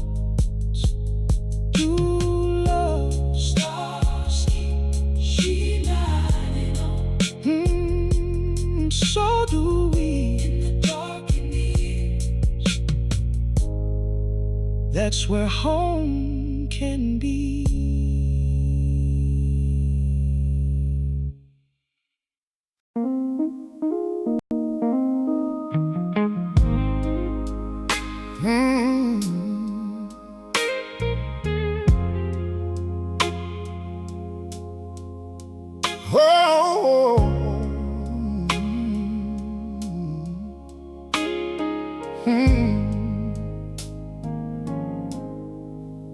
true love. Stars keep shining on, so do we in the dark and the years. That's where home can be.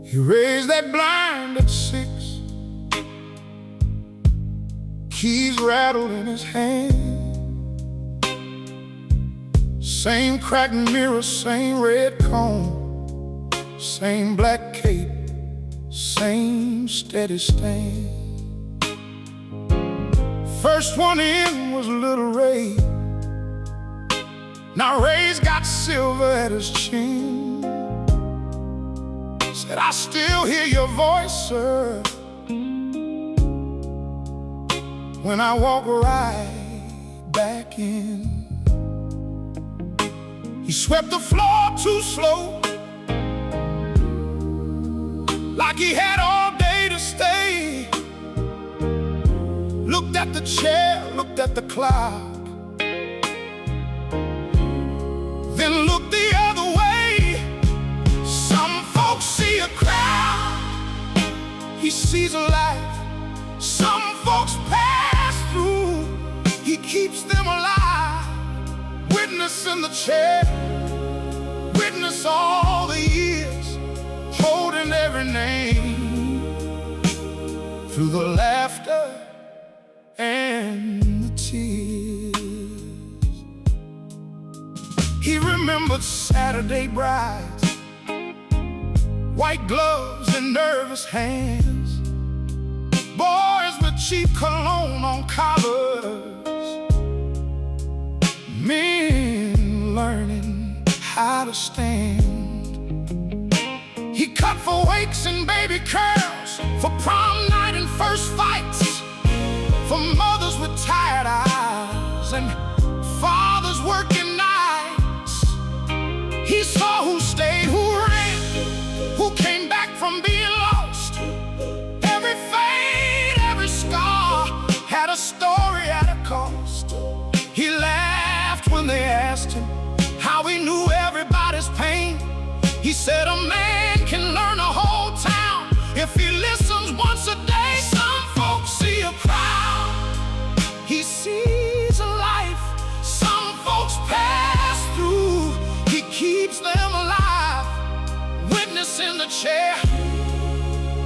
He raised that blind at 6, keys rattled in his hand. Same cracked mirror, same red comb, same black cape, same steady stand. First one in was little Ray. Now Ray's got silver at his chin. Said, I still hear your voice, sir, when I walk right back in. He swept the floor too slow, like he had all day to stay. Looked at the chair, looked at the clock, then looked the other way. Some folks see a crowd, he sees a life. Some folks pass through, he keeps them alive. Witness in the chair, witness all the years, holding every name, through the laughter and the tears. He remembered Saturday brides, white gloves and nervous hands, boys with cheap cologne on collars, men learning how to stand. He cut for wakes and baby curls, for prom night and first fights, for mothers with tired eyes and fathers working nights. He saw who stayed, who ran, who came back from being lost. Every fade, every scar had a story at a cost. He laughed when they asked him how he knew everybody's pain. He said a man can learn a whole town if he listens once a day. Some folks see a crowd, he sees a life. Some folks pass through, he keeps them alive. Witness in the chair,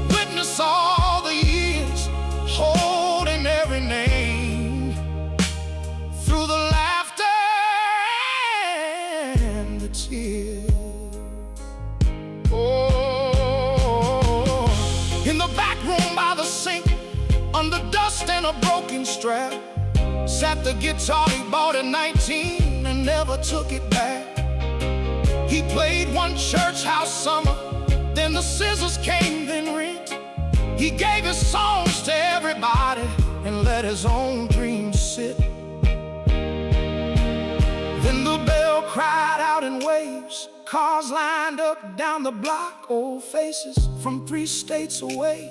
witness all the years, holding every name, through the laughter and the tears. Oh, in the back room by the sink, under dust and a broken strap, sat the guitar he bought at 19 and never took it back. He played one church house summer, then the scissors came, then rent. He gave his songs to everybody and let his own dreams sit. Then the bell cried out in waves. Cars lined up down the block. Old faces from 3 states away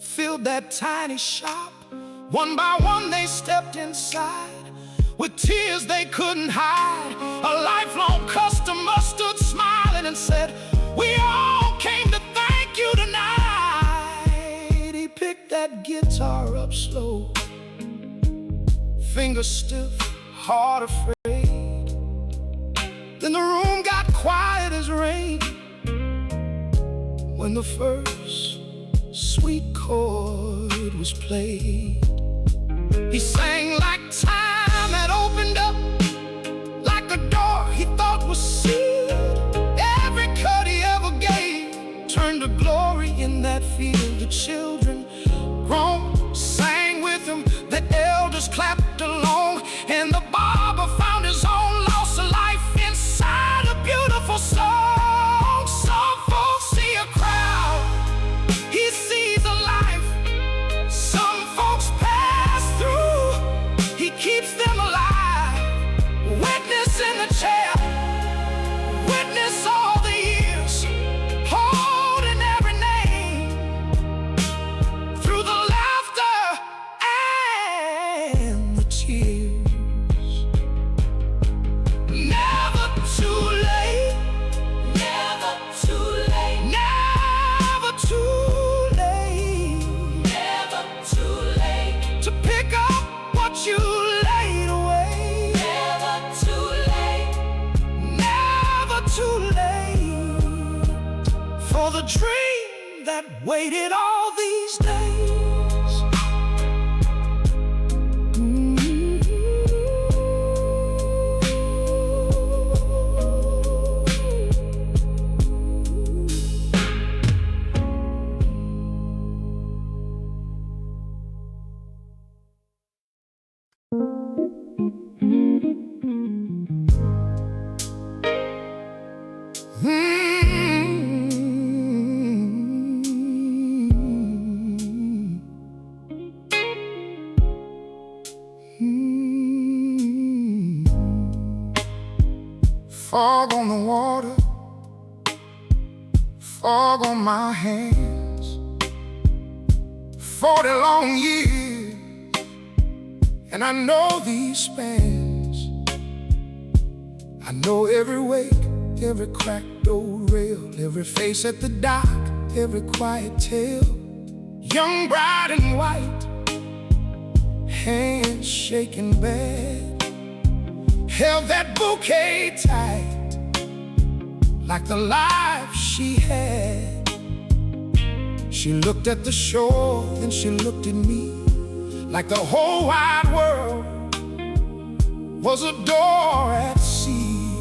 filled that tiny shop. One by one they stepped inside with tears they couldn't hide. A lifelong customer stood smiling and said, "We all came to thank you tonight." He picked that guitar up slow, fingers stiff, heart afraid. Then the room got quiet as rain when the first sweet chord was played. He sang like time had opened up, like a door he thought was sealed. Every cut he ever gave turned to glory in that field. The children groaned, sang with him, the elders clapped along, and the barber found his own loss of life inside a beautiful song. Some folks see a crowd, he sees a life. Some folks pass through, he keeps them alive. Witness in the chair, witness all the years, holding every name through the laughter and the tears. Never too late, never too late, never too late, never too late to pick up what you laid away. Never too late, never too late for the dream that waited all these days. Fog on the water, fog on my hands. 40 long years, and I know these spans. I know every wake, every cracked old rail, every face at the dock, every quiet tale. Young bride and white, hands shaking bad, held that bouquet tight, like the life she had. She looked at the shore, then she looked at me, like the whole wide world was a door at sea.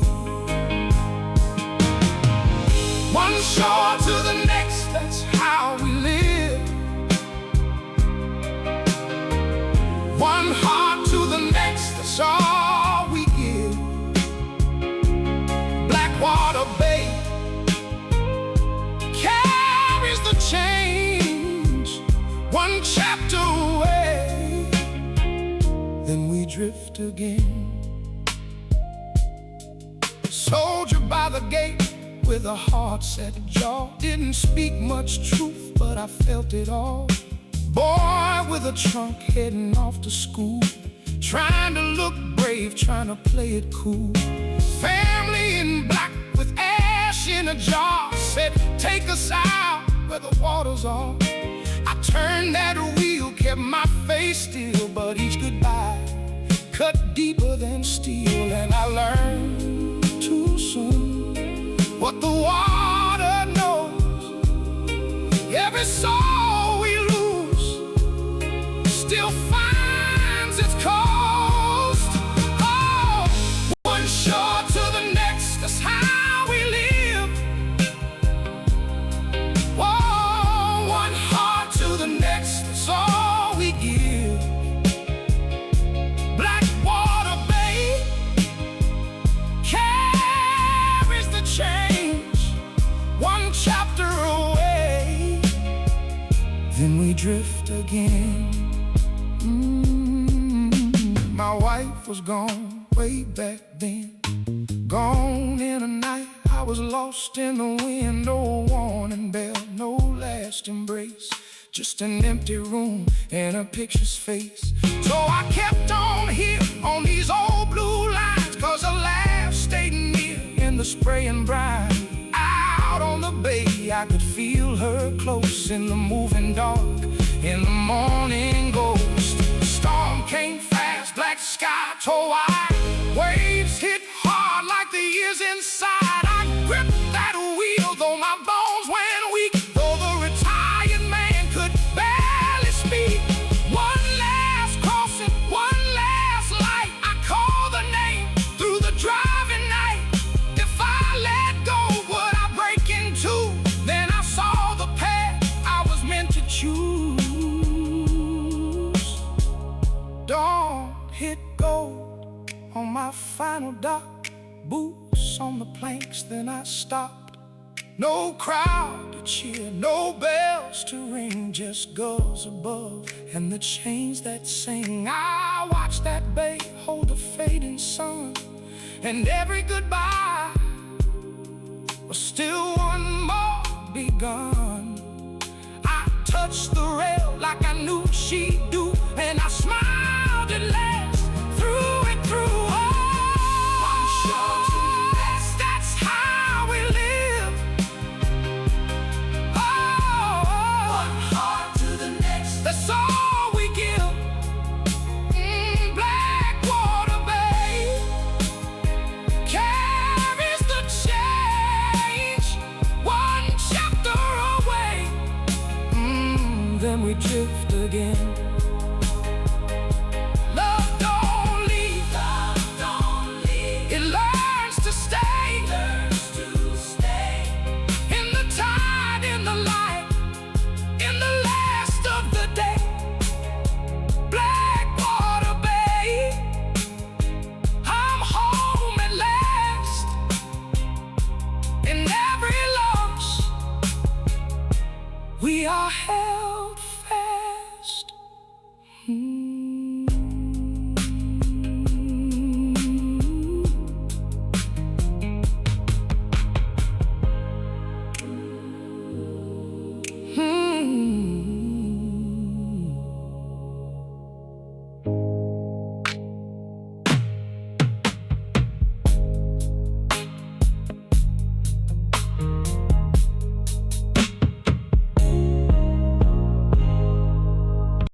One shore to the next, that's how we live. One heart to the next, that's all we give. Blackwater Bay carries the change, one chapter away, then we drift again. Soldier by the gate with a hard-set jaw, didn't speak much truth, but I felt it all. Boy with a trunk heading off to school, trying to look brave, trying to play it cool. Family in black with ash in a jar said, "Take us out where the waters are." I turned that wheel, kept my face still, but each goodbye cut deeper than steel. And I learned too soon what the water knows. Every soul we lose still finds its coast. Oh, one shore to the next, that's how we live. Whoa, one heart to the next, that's all we give. Blackwater Bay carries the drift again. My wife was gone way back then, gone in a night. I was lost in the wind, no warning bell, no last embrace, just an empty room and a picture's face. So I kept on here on these old blue lines, 'cause a laugh stayed near in the spraying brine. Out on the bay I could feel her close in the moving dark, in the morning ghost. The storm came fast, black sky tore wide, waves hit hard like the years inside. I gripped that wheel though my bones went weak, though the retired man could barely speak. One last crossing, one last light, I called the name through the driving night. If I let go, would I break in two? Then I saw the path I was meant to choose. Dawn hit gold on my final dock, boots on the planks, then I stopped. No crowd to cheer, no bells to ring, just gulls above and the chains that sing. I watched that bay hold the fading sun, and every goodbye was still one more begun. I touched the rail like I knew she'd do, and I smiled at last through it through. One shore to the next, that's how we live. One heart to the next, that's all we give. Blackwater Bay carries the change, one chapter away. Then we drift again.